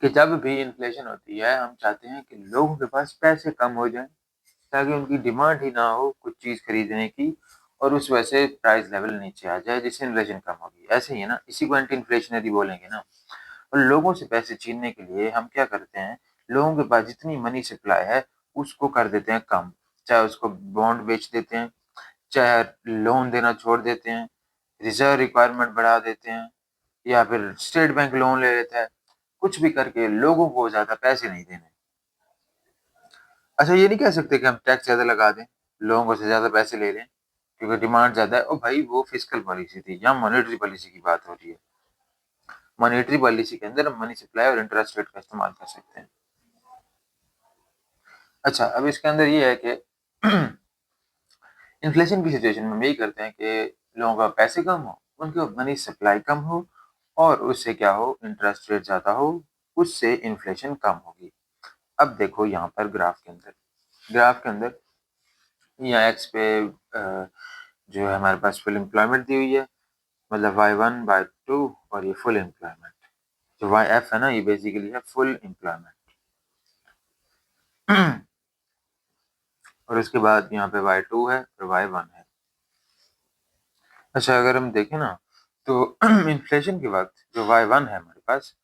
कि जब भी इन्फ्लेशन होती है हम चाहते हैं कि लोगों के पास पैसे कम हो जाएं ताकि उनकी डिमांड ही ना हो कुछ चीज़ खरीदने की, और उस वजह से प्राइस लेवल नीचे आ जाए जिससे इन्फ्लेशन कम होगी। ऐसे ही है ना, इसी को एंटी इन्फ्लेशनरी बोलेंगे ना। और लोगों से पैसे छीनने के लिए हम क्या करते हैं, लोगों के पास जितनी मनी सप्लाई है उसको कर देते हैं कम, चाहे उसको बॉन्ड बेच देते हैं, चाहे लोन देना छोड़ देते हैं, रिजर्व रिक्वायरमेंट बढ़ा देते हैं, या फिर स्टेट बैंक लोन ले लेता है, कुछ भी करके लोगों को ज़्यादा पैसे नहीं देने। अच्छा, ये नहीं कह सकते कि हम टैक्स ज़्यादा लगा दें, लोगों से ज़्यादा पैसे ले लें, क्योंकि डिमांड ज़्यादा है। ओ भाई, वो फिस्कल पॉलिसी थी, यहाँ मॉनेटरी पॉलिसी की बात हो रही है। मॉनेटरी पॉलिसी के अंदर हम मनी सप्लाई और इंटरेस्ट रेट का इस्तेमाल कर सकते हैं। अच्छा, अब इसके अंदर ये है कि इन्फ्लेशन की सिचुएशन में हम यही करते हैं कि लोगों का पैसे कम हो, उनके मनी सप्लाई कम हो, और उससे क्या हो, इंटरेस्ट रेट ज़्यादा हो, उससे इन्फ्लेशन कम होगी। अब देखो यहाँ पर ग्राफ के अंदर यहाँ एक्स पे जो है हमारे पास फुल एम्प्लॉयमेंट दी हुई है, मतलब y1 y2, और ये फुल एम्प्लॉयमेंट। जो YF है ना, ये बेसिकली है फुल एम्प्लॉयमेंट। और उसके बाद यहाँ पे y2 है और y1 है। अच्छा, अगर हम देखें ना तो इन्फ्लेशन के वक्त जो y1 है हमारे पास,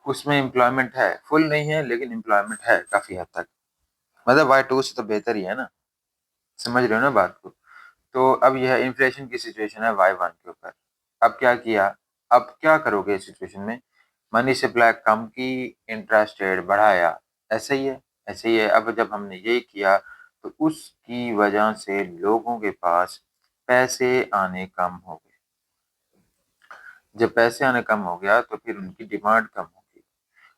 उसमें एम्प्लॉयमेंट है, फुल नहीं है लेकिन एम्प्लॉयमेंट है काफ़ी हद तक, मतलब y2 से तो बेहतर ही है ना, समझ रहे हो ना बात को। तो अब यह इन्फ्लेशन की सिचुएशन है y1 के ऊपर। अब क्या किया, अब क्या करोगे इस सिचुएशन में, मनी सप्लाई कम की, इंटरेस्ट रेट बढ़ाया, ऐसे ही है, ऐसे ही है। अब जब हमने ये किया तो उसकी वजह से लोगों के पास पैसे आने कम हो गए। जब पैसे आने कम हो गया तो फिर उनकी डिमांड कम होगी।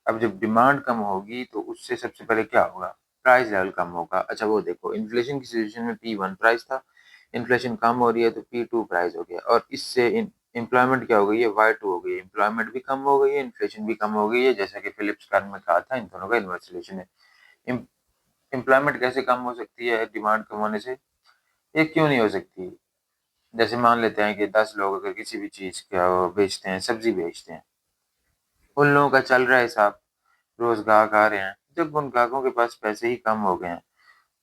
अब जब डिमांड कम होगी तो उससे सबसे पहले क्या होगा, प्राइस लेवल कम होगा। अच्छा, वो देखो इन्फ्लेशन की सिचुएशन में P1 प्राइस था, इन्फ्लेशन कम हो रही है तो P2 प्राइस हो गया, और इससे एम्प्लॉयमेंट क्या हो गई है, Y2 हो गई है। एम्प्लॉयमेंट भी कम हो गई है, इन्फ्लेशन भी कम हो गई है, जैसा कि फिलिप्स कार्ड में कहा था, इन दोनों का इन्वर्स रिलेशन है। एम्प्लॉयमेंट कैसे कम हो सकती है डिमांड कम होने से, ये क्यों नहीं हो सकती। जैसे मान लेते हैं कि 10 लोग अगर किसी भी चीज़ का वो बेचते हैं, सब्जी बेचते हैं, उन लोगों का चल रहा है हिसाब, रोज गाहक आ रहे हैं, जब उन ग्राहकों के पास पैसे ही कम हो गए हैं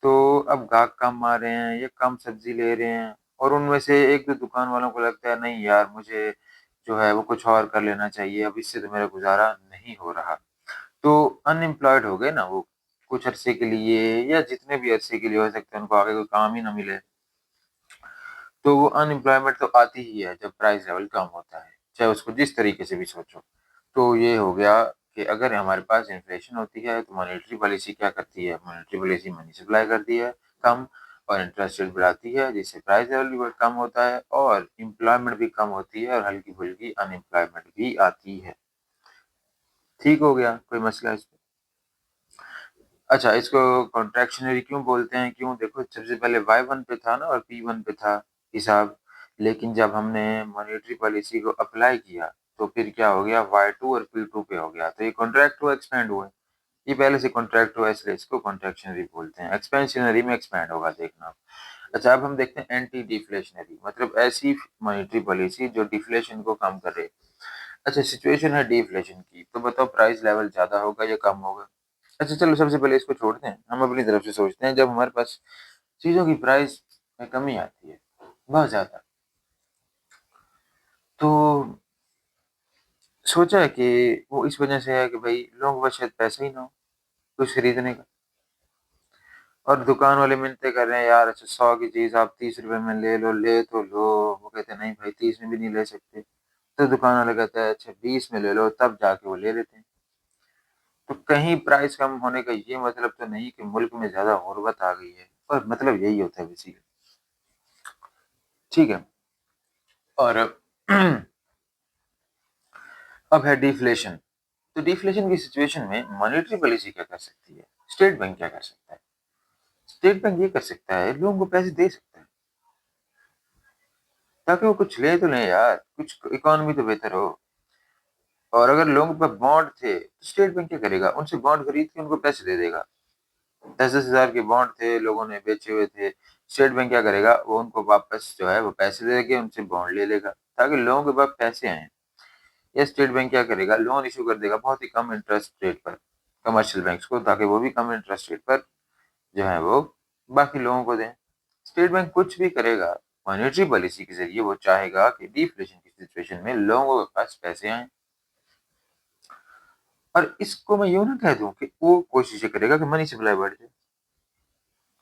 तो अब ग्राहक कम आ रहे हैं, ये कम सब्जी ले रहे हैं, और उनमें से एक दो दुकान वालों को लगता है नहीं यार, मुझे जो है वो कुछ और कर लेना चाहिए, अब इससे तो मेरा गुजारा नहीं हो रहा। तो अनएम्प्लॉयड हो गए ना वो, कुछ अरसे के लिए या जितने भी अरसे के लिए हो सकते हैं, उनको आगे कोई काम ही ना मिले, तो वो अनएम्प्लॉयमेंट तो आती ही है जब प्राइस लेवल कम होता है, चाहे उसको जिस तरीके से भी सोचो। तो ये हो गया कि अगर हमारे पास इन्फ्लेशन होती है तो मॉनेटरी पॉलिसी क्या करती है, मॉनेटरी पॉलिसी मनी सप्लाई करती है कम, और इंटरेस्ट रेट बढ़ाती है जिससे प्राइस लेवल भी कम होता है और एम्प्लॉयमेंट भी कम होती है और हल्की फुल्की अनएम्प्लॉयमेंट भी आती है। ठीक हो गया, कोई मसला इसमें। अच्छा, इसको कॉन्ट्रैक्शनरी क्यों बोलते हैं, क्यों, देखो सबसे पहले Y1 पे था ना और P1 पे था हिसाब, लेकिन जब हमने मॉनेटरी पॉलिसी को अप्लाई किया तो फिर क्या हो गया, Y2 और P2 पे हो गया, तो ये कॉन्ट्रैक्ट हुआ, एक्सपेंड हुआ। ये पहले से कॉन्ट्रैक्ट हुआ इसलिए इसको कॉन्ट्रैक्शनरी बोलते हैं, एक्सपेंशनरी में एक्सपैंड होगा, देखना। अच्छा, अब हम देखते हैं एंटी डिफ्लेशनरी, मतलब ऐसी मॉनेटरी पॉलिसी जो डिफ्लेशन को कम करे। अच्छा, सिचुएशन है डिफ्लेशन की, तो बताओ प्राइस लेवल ज़्यादा होगा या कम होगा। अच्छा चलो, सबसे पहले इसको छोड़ते हैं, हम अपनी तरफ से सोचते हैं, जब हमारे पास चीज़ों की प्राइस में कमी आती है बहुत ज़्यादा, तो सोचा है कि वो इस वजह से है कि भाई लोगों के पास शायद पैसा ही ना हो कुछ खरीदने का, और दुकान वाले मिन्नतें कर रहे हैं, यार अच्छा 100 की चीज आप 30 रुपए में ले लो, ले तो लो। वो कहते हैं नहीं भाई 30 में भी नहीं ले सकते। तो दुकान वाला कहता है अच्छा 20 में ले लो, तब जाके वो ले लेते हैं। तो कहीं प्राइस कम होने का ये मतलब तो नहीं कि मुल्क में ज्यादा गुर्बत आ गई है, पर मतलब यही होता है बेसिकली। ठीक है। और अब है डिफ्लेशन। तो डिफ्लेशन की सिचुएशन में मॉनेटरी पॉलिसी क्या कर सकती है, स्टेट बैंक क्या कर सकता है? स्टेट बैंक ये कर सकता है, लोगों को पैसे दे सकता है ताकि वो कुछ ले तो लें यार, कुछ इकोनॉमी तो बेहतर हो। और अगर लोगों के पास बॉन्ड थे तो स्टेट बैंक क्या करेगा, उनसे बॉन्ड खरीद के उनको पैसे दे देगा। 10-10 हजार के बॉन्ड थे, लोगों ने बेचे हुए थे, स्टेट बैंक क्या करेगा, वो उनको वापस जो है वो पैसे दे के उनसे बॉन्ड ले लेगा ताकि लोगों के पास पैसे आए। या स्टेट बैंक क्या करेगा, लोन इशू कर देगा बहुत ही कम इंटरेस्ट रेट पर कमर्शियल बैंक्स को, ताकि वो भी कम इंटरेस्ट रेट पर जो है वो बाकी लोगों को दें। स्टेट बैंक कुछ भी करेगा, मॉनेटरी पॉलिसी के जरिए वो चाहेगा कि डिफ्लेशन की सिचुएशन में लोगों के पास पैसे आए। और इसको मैं यूं ना कह दूं कि वो कोशिश ये करेगा कि मनी सप्लाई बढ़ जाए,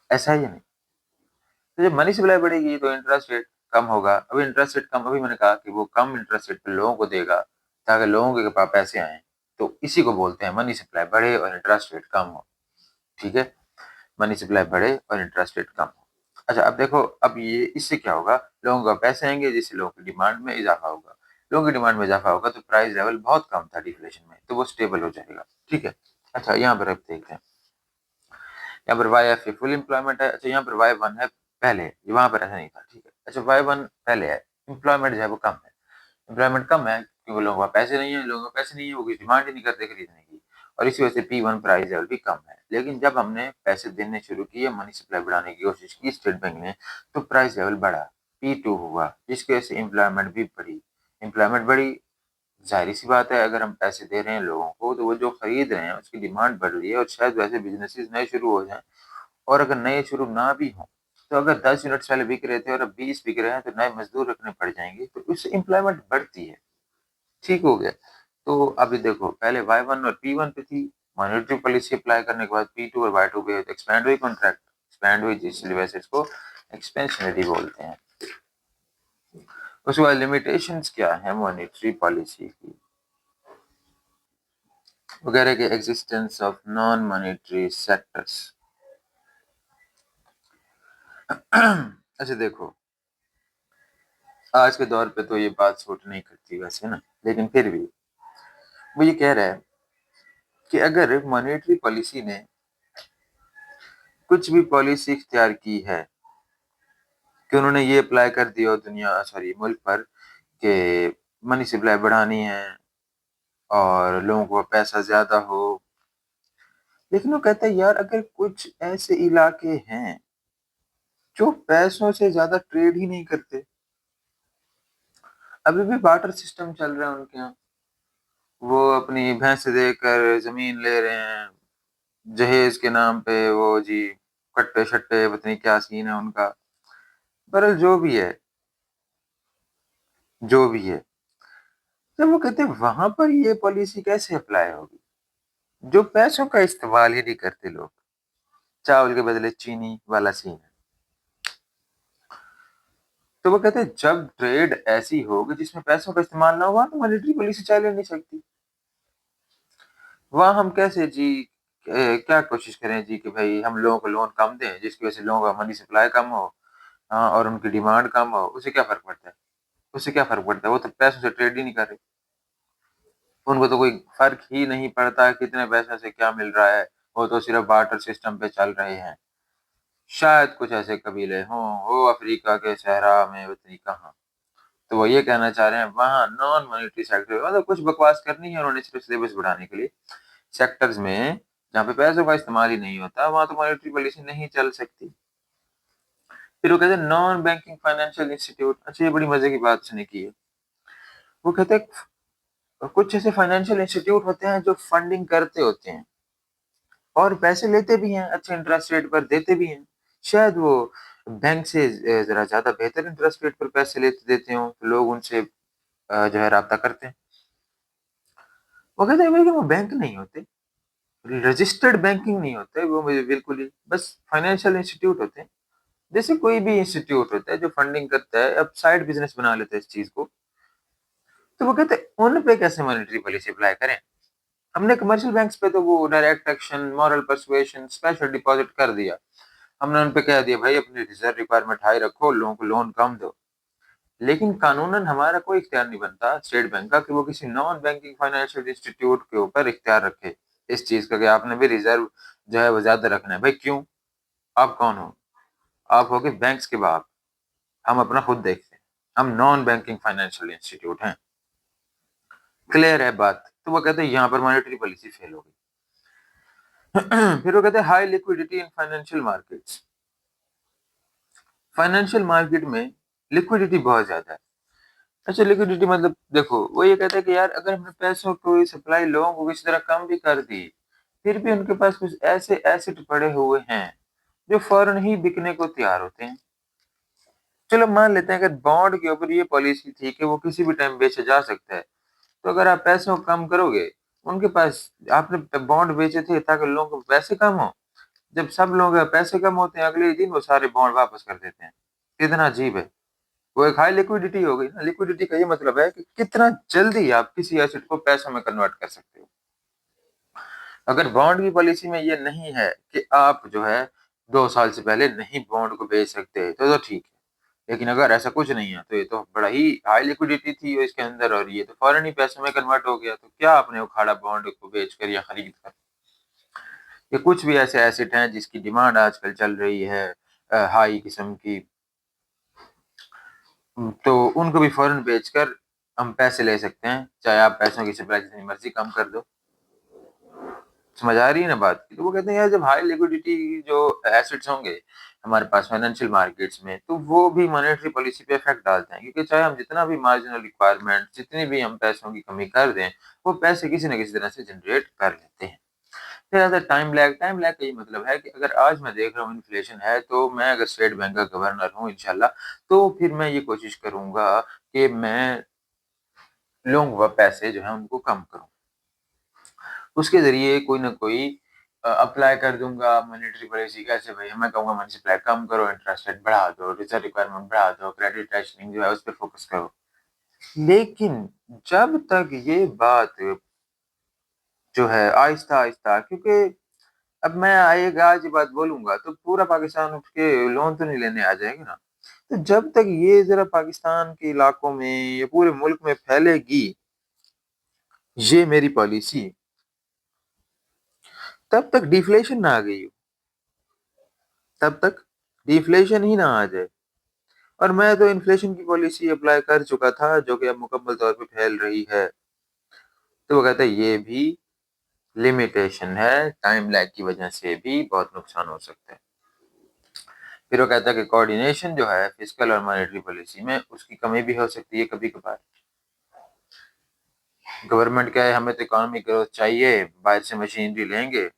ऐसा ही नहीं। तो जब मनी सप्लाई बढ़ेगी तो इंटरेस्ट रेट कम होगा। अब इंटरेस्ट रेट कम, अभी मैंने कहा कि वो कम इंटरेस्ट रेट पे लोगों को देगा ताकि लोगों के पास पैसे आए। तो इसी को बोलते हैं मनी सप्लाई बढ़े और इंटरेस्ट रेट कम हो। ठीक है, मनी सप्लाई बढ़े और इंटरेस्ट रेट कम हो। अच्छा अब देखो, अब ये इससे क्या होगा, लोगों को पैसे आएंगे जिससे लोगों की डिमांड में इजाफा होगा। लोगों की डिमांड में इजाफा होगा तो प्राइस लेवल बहुत कम था डिफ्लेशन में, तो वो स्टेबल हो जाएगा। ठीक है। अच्छा यहाँ पर अब देखते हैं, यहाँ पर वाई एफ फुल एम्प्लॉयमेंट है। अच्छा यहाँ पर वाई वन है पहले, वहां पर ऐसा नहीं था। ठीक है। अच्छा वाई वन पहले है, एम्प्लॉयमेंट जो है वो कम है। एम्प्लॉयमेंट कम है क्योंकि लोगों का पैसे नहीं है, लोगों का पैसे नहीं है, वो कुछ डिमांड ही नहीं करते खरीदने की। और इसी वजह से पी वन प्राइस लेवल भी कम है। लेकिन जब हमने पैसे देने शुरू किए, मनी सप्लाई बढ़ाने की कोशिश की स्टेट बैंक ने, तो प्राइस लेवल बढ़ा, पी टू हुआ, जिसकी वजह से एम्प्लॉयमेंट भी बढ़ी। एम्प्लॉयमेंट बढ़ी, जाहिर सी बात है अगर हम पैसे दे रहे हैं लोगों को तो वो जो खरीद रहे हैं उसकी डिमांड बढ़ रही है, और शायद वैसे बिजनेसेस नए शुरू हो जाएं। और अगर नए शुरू ना भी हों तो अगर 10 यूनिट्स पहले बिक रहे थे और अब 20 बिक रहे हैं तो नए मजदूर रखने पड़ जाएंगे, तो उससे एम्प्लॉयमेंट बढ़ती है। ठीक हो गया। तो अभी देखो, पहले वाई वन और पी वन पे थी, मॉनेटरी पॉलिसी अप्लाई करने के बाद पी टू और वाई टू पे एक्सपैंड हुई कॉन्ट्रैक्ट, एक्सपैंड हुई, इसलिए वैसे इसको एक्सपेंशनरी बोलते हैं। उसके बाद लिमिटेशंस क्या है मॉनेटरी पॉलिसी की, वगैरह के existence of non monetary sectors. अच्छा देखो, आज के दौर पे तो ये बात सूट नहीं करती वैसे ना, लेकिन फिर भी वो ये कह रहा है कि अगर मॉनेटरी पॉलिसी ने कुछ भी पॉलिसी इख्तियार की है कि उन्होंने ये अप्लाई कर दिया हो दुनिया सॉरी मुल्क पर कि मनी सप्लाई बढ़ानी है और लोगों को पैसा ज्यादा हो, लेकिन वो कहता है यार अगर कुछ ऐसे इलाके हैं जो पैसों से ज्यादा ट्रेड ही नहीं करते, अभी भी बार्टर सिस्टम चल रहा है उनके यहाँ, वो अपनी भैंस देकर जमीन ले रहे हैं, जहेज के नाम पे वो जी, कट्टे शट्टे, पता नहीं क्या सीन है उनका। पर जो भी है, जो भी है, जब वो कहते हैं वहां पर ये पॉलिसी कैसे अप्लाई होगी, जो पैसों का इस्तेमाल ही नहीं करते लोग, चावल के बदले चीनी वाला सीन है। तो वो कहते हैं जब ट्रेड ऐसी होगी जिसमें पैसों का इस्तेमाल ना हुआ तो मॉनेटरी पॉलिसी चल ही नहीं सकती। वहां हम कैसे जी क्या कोशिश करें जी कि भाई हम लोगों को लोन कम दें जिसकी वजह से लोगों का मनी सप्लाई कम हो, हाँ, और उनकी डिमांड कम हो, उससे क्या फर्क पड़ता है? उससे क्या फर्क पड़ता है, वो तो पैसों से ट्रेड ही नहीं कर रहे। उनको तो कोई फर्क ही नहीं पड़ता कितने पैसे से क्या मिल रहा है, वो तो सिर्फ बार्टर सिस्टम पे चल रहे हैं। शायद कुछ ऐसे कबीले हों, वो अफ्रीका के सहरा में उतनी कहाँ। तो वो ये कहना चाह रहे हैं वहाँ नॉन मॉनेटरी सेक्टर, मतलब कुछ बकवास करनी है उन्होंने सिर्फ सिलेबस बढ़ाने के लिए, सेक्टर्स में जहाँ पे पैसों का इस्तेमाल ही नहीं होता वहां तो मॉनेटरी पॉलिसी नहीं चल सकती। फिर वो कहते हैं नॉन बैंकिंग फाइनेंशियल इंस्टीट्यूट। अच्छा ये बड़ी मजे की बात सुनी की है। वो कहते हैं कुछ ऐसे फाइनेंशियल इंस्टीट्यूट होते हैं जो फंडिंग करते होते हैं और पैसे लेते भी हैं, अच्छे इंटरेस्ट रेट पर देते भी हैं। शायद वो बैंक से जरा ज्यादा बेहतर इंटरेस्ट रेट पर पैसे लेते देते हो तो लोग उनसे जो है राब्ता करते हैं। वो कहते हैं लेकिन वो बैंक नहीं होते, रजिस्टर्ड बैंकिंग नहीं होते वो, मुझे बिल्कुल ही बस फाइनेंशियल इंस्टीट्यूट होते हैं। जैसे कोई भी इंस्टीट्यूट होता है जो फंडिंग करता है, अब साइड बिजनेस बना लेते हैं इस चीज को, तो वो कहते हैं उन पे कैसे मॉनेटरी पॉलिसी अप्लाई करें। हमने कमर्शियल बैंक्स पे तो वो direct action, moral persuasion, special deposit कर दिया। हमने उन पे कह दिया भाई अपनी रिजर्व रिक्वायरमेंट हाई रखो, लोगों को लोन कम दो। लेकिन कानूनन हमारा कोई इख्तियार नहीं बनता स्टेट बैंक का कि वो किसी नॉन बैंकिंग फाइनेंशियल इंस्टीट्यूट के ऊपर इख्तियार रखे इस चीज का कि आपने भी रिजर्व जो है वो ज्यादा रखना है। भाई क्यों? आप कौन हो? आप हो गए बैंक्स के बाप। हम अपना खुद देखते हैं, हम नॉन बैंकिंग फाइनेंशियल इंस्टीट्यूट हैं। क्लियर है बात? तो वो कहते हैं यहाँ पर मॉनेटरी पॉलिसी फेल हो गई। फिर वो कहते हैं high liquidity in financial markets. Financial market में लिक्विडिटी बहुत ज्यादा है। अच्छा, लिक्विडिटी मतलब देखो वो ये कहता है कि यार अगर हमने पैसों को सप्लाई लोगों को किसी तरह कम भी कर दी, फिर भी उनके पास कुछ ऐसे एसेट पड़े हुए हैं जो फौरन ही बिकने को तैयार होते हैं। चलो मान लेते हैं अगर बॉन्ड के ऊपर ये पॉलिसी थी कि वो किसी भी टाइम बेचा जा सकता है, तो अगर आप पैसों को कम करोगे, उनके पास, आपने बॉन्ड बेचे थे ताकि लोगों को पैसे कम हो, जब सब लोगों के पैसे कम होते हैं अगले ही दिन वो सारे बॉन्ड वापस कर देते हैं। कितना अजीब है। वो एक हाई लिक्विडिटी हो गई ना। लिक्विडिटी का ये मतलब है कि कितना जल्दी आप किसी एसेट को पैसों में कन्वर्ट कर सकते हो। अगर बॉन्ड की पॉलिसी में ये नहीं है कि आप जो है 2 साल से पहले नहीं बॉन्ड को बेच सकते, तो ठीक है। लेकिन अगर ऐसा कुछ नहीं है तो ये तो बड़ा ही हाई लिक्विडिटी थी इसके अंदर, और ये तो फौरन ही पैसों में कन्वर्ट हो गया। तो क्या आपने उखाड़ा बॉन्ड को बेच कर या खरीद कर? ये कुछ भी ऐसे एसेट हैं जिसकी डिमांड आजकल चल रही है हाई किस्म की, तो उनको भी फौरन बेचकर हम पैसे ले सकते हैं, चाहे आप पैसों की सप्लाई जितनी मर्जी कम कर दो। समझ आ रही है ना बात की? तो वो कहते हैं यार जब हाई लिक्विडिटी जो एसेट्स होंगे हमारे पास फाइनेंशियल मार्केट्स में, तो वो भी मॉनेटरी पॉलिसी पे इफेक्ट डालते हैं, क्योंकि चाहे हम जितना भी मार्जिनल रिक्वायरमेंट, जितनी भी हम पैसों की कमी कर दें, वो पैसे किसी न किसी तरह से जनरेट कर लेते हैं। फिर आता है टाइम लैग। टाइम लैग का ये मतलब है कि अगर आज मैं देख रहा हूँ इन्फ्लेशन है, तो मैं अगर स्टेट बैंक का गवर्नर हूँ इंशाल्लाह, तो फिर मैं ये कोशिश करूंगा कि मैं लोगों का पैसे जो है उनको कम करूँ। उसके ज़रिए कोई ना कोई अप्लाई कर दूँगा मॉनेटरी पॉलिसी। कैसे भई? मैं कहूँगा मल्टीप्लाई कम करो, इंटरेस्ट रेट बढ़ा दो, रिजर्व रिक्वायरमेंट बढ़ा दो, क्रेडिट राशनिंग जो है उस पे फोकस करो। लेकिन जब तक ये बात जो है आहिस्ता-आहिस्ता, क्योंकि अब मैं एक आज ये बात बोलूँगा तो पूरा पाकिस्तान उठ के लोन तो नहीं लेने आ जाएगा ना। तो जब तक ये ज़रा पाकिस्तान के इलाकों में या पूरे मुल्क में फैलेगी ये मेरी पॉलिसी, तब तक डिफ्लेशन ना आ गई हो, तब तक डिफ्लेशन ही ना आ जाए। और मैं तो इन्फ्लेशन की पॉलिसी अप्लाई कर चुका था जो कि अब मुकम्मल तौर पे फैल रही है। तो वो कहता है ये भी लिमिटेशन है, टाइम लैग की वजह से भी बहुत नुकसान हो सकता है। फिर वो कहता है कि कोऑर्डिनेशन जो है फिस्कल और मॉनेटरी पॉलिसी में उसकी कमी भी हो सकती है कभी-कभार। गवर्नमेंट क्या है, हमें तो इकोनॉमिक ग्रोथ चाहिए, बाहर से मशीनरी लेंगे।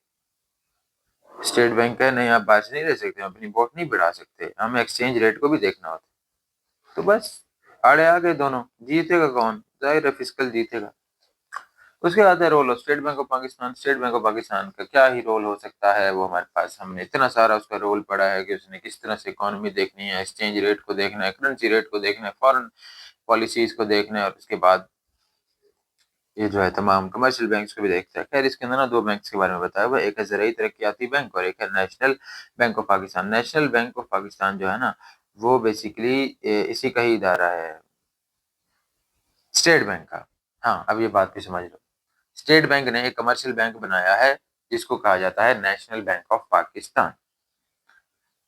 स्टेट बैंक है नहीं, आप बाहर से नहीं ले सकते, हम अपनी इम्पोर्ट नहीं बढ़ा सकते, हमें एक्सचेंज रेट को भी देखना होता है। तो बस आड़े आ गए दोनों। जीतेगा कौन? जाहिर है फिस्कल जीतेगा। उसके बाद है role of State Bank of Pakistan. State Bank of Pakistan का क्या ही रोल हो सकता है वो हमारे पास, हमने इतना सारा उसका रोल पड़ा है कि उसने किस तरह से इकोनॉमी देखनी है, एक्सचेंज रेट को देखना है, करेंसी रेट को देखना है, फॉरेन पॉलिसीज को देखना है, और उसके बाद ये जो है तमाम कमर्शियल बैंक्स को भी देखता है। खैर इसके अंदर ना दो बैंक्स के बारे में बताया हुआ है, एक है ज़राई तरक्याती बैंक और एक है national bank of Pakistan. National bank of Pakistan जो है ना, वो बेसिकली इसी का ही इदारा है, स्टेट बैंक का। हाँ, अब ये बात भी समझ लो। स्टेट बैंक ने एक कमर्शियल बैंक बनाया है जिसको कहा जाता है नेशनल बैंक ऑफ पाकिस्तान।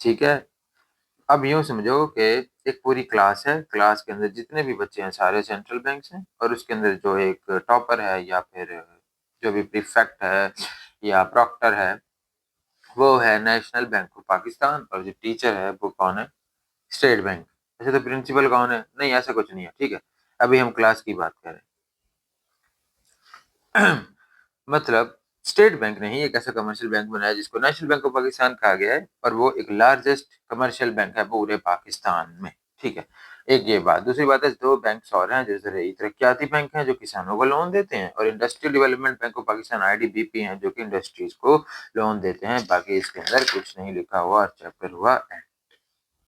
ठीक है? अब यूँ समझो कि एक पूरी क्लास है, क्लास के अंदर जितने भी बच्चे हैं सारे सेंट्रल बैंक्स हैं, और उसके अंदर जो एक टॉपर है या फिर जो भी प्रीफेक्ट है या प्रॉक्टर है, वो है नेशनल बैंक ऑफ पाकिस्तान, और जो टीचर है वो कौन है? State bank. अच्छा, तो प्रिंसिपल कौन है? नहीं, ऐसा कुछ नहीं है। ठीक है? अभी हम क्लास की बात करें। मतलब स्टेट बैंक ने ही एक ऐसा कमर्शियल बैंक बनाया जिसको नेशनल बैंक ऑफ पाकिस्तान कहा गया है, और वो एक लार्जेस्ट कमर्शियल बैंक है पूरे पाकिस्तान में। ठीक है? एक ये बात, दूसरी बात है 2 बैंक्स और हैं जो ज़राई तरक्कियाती बैंक हैं जो किसानों को लोन देते हैं और Industrial Development Bank of Pakistan IDBP हैं जो कि इंडस्ट्रीज़ को लोन देते हैं। बाकी इसके अंदर कुछ नहीं लिखा हुआ और चैप्टर हुआ एंड।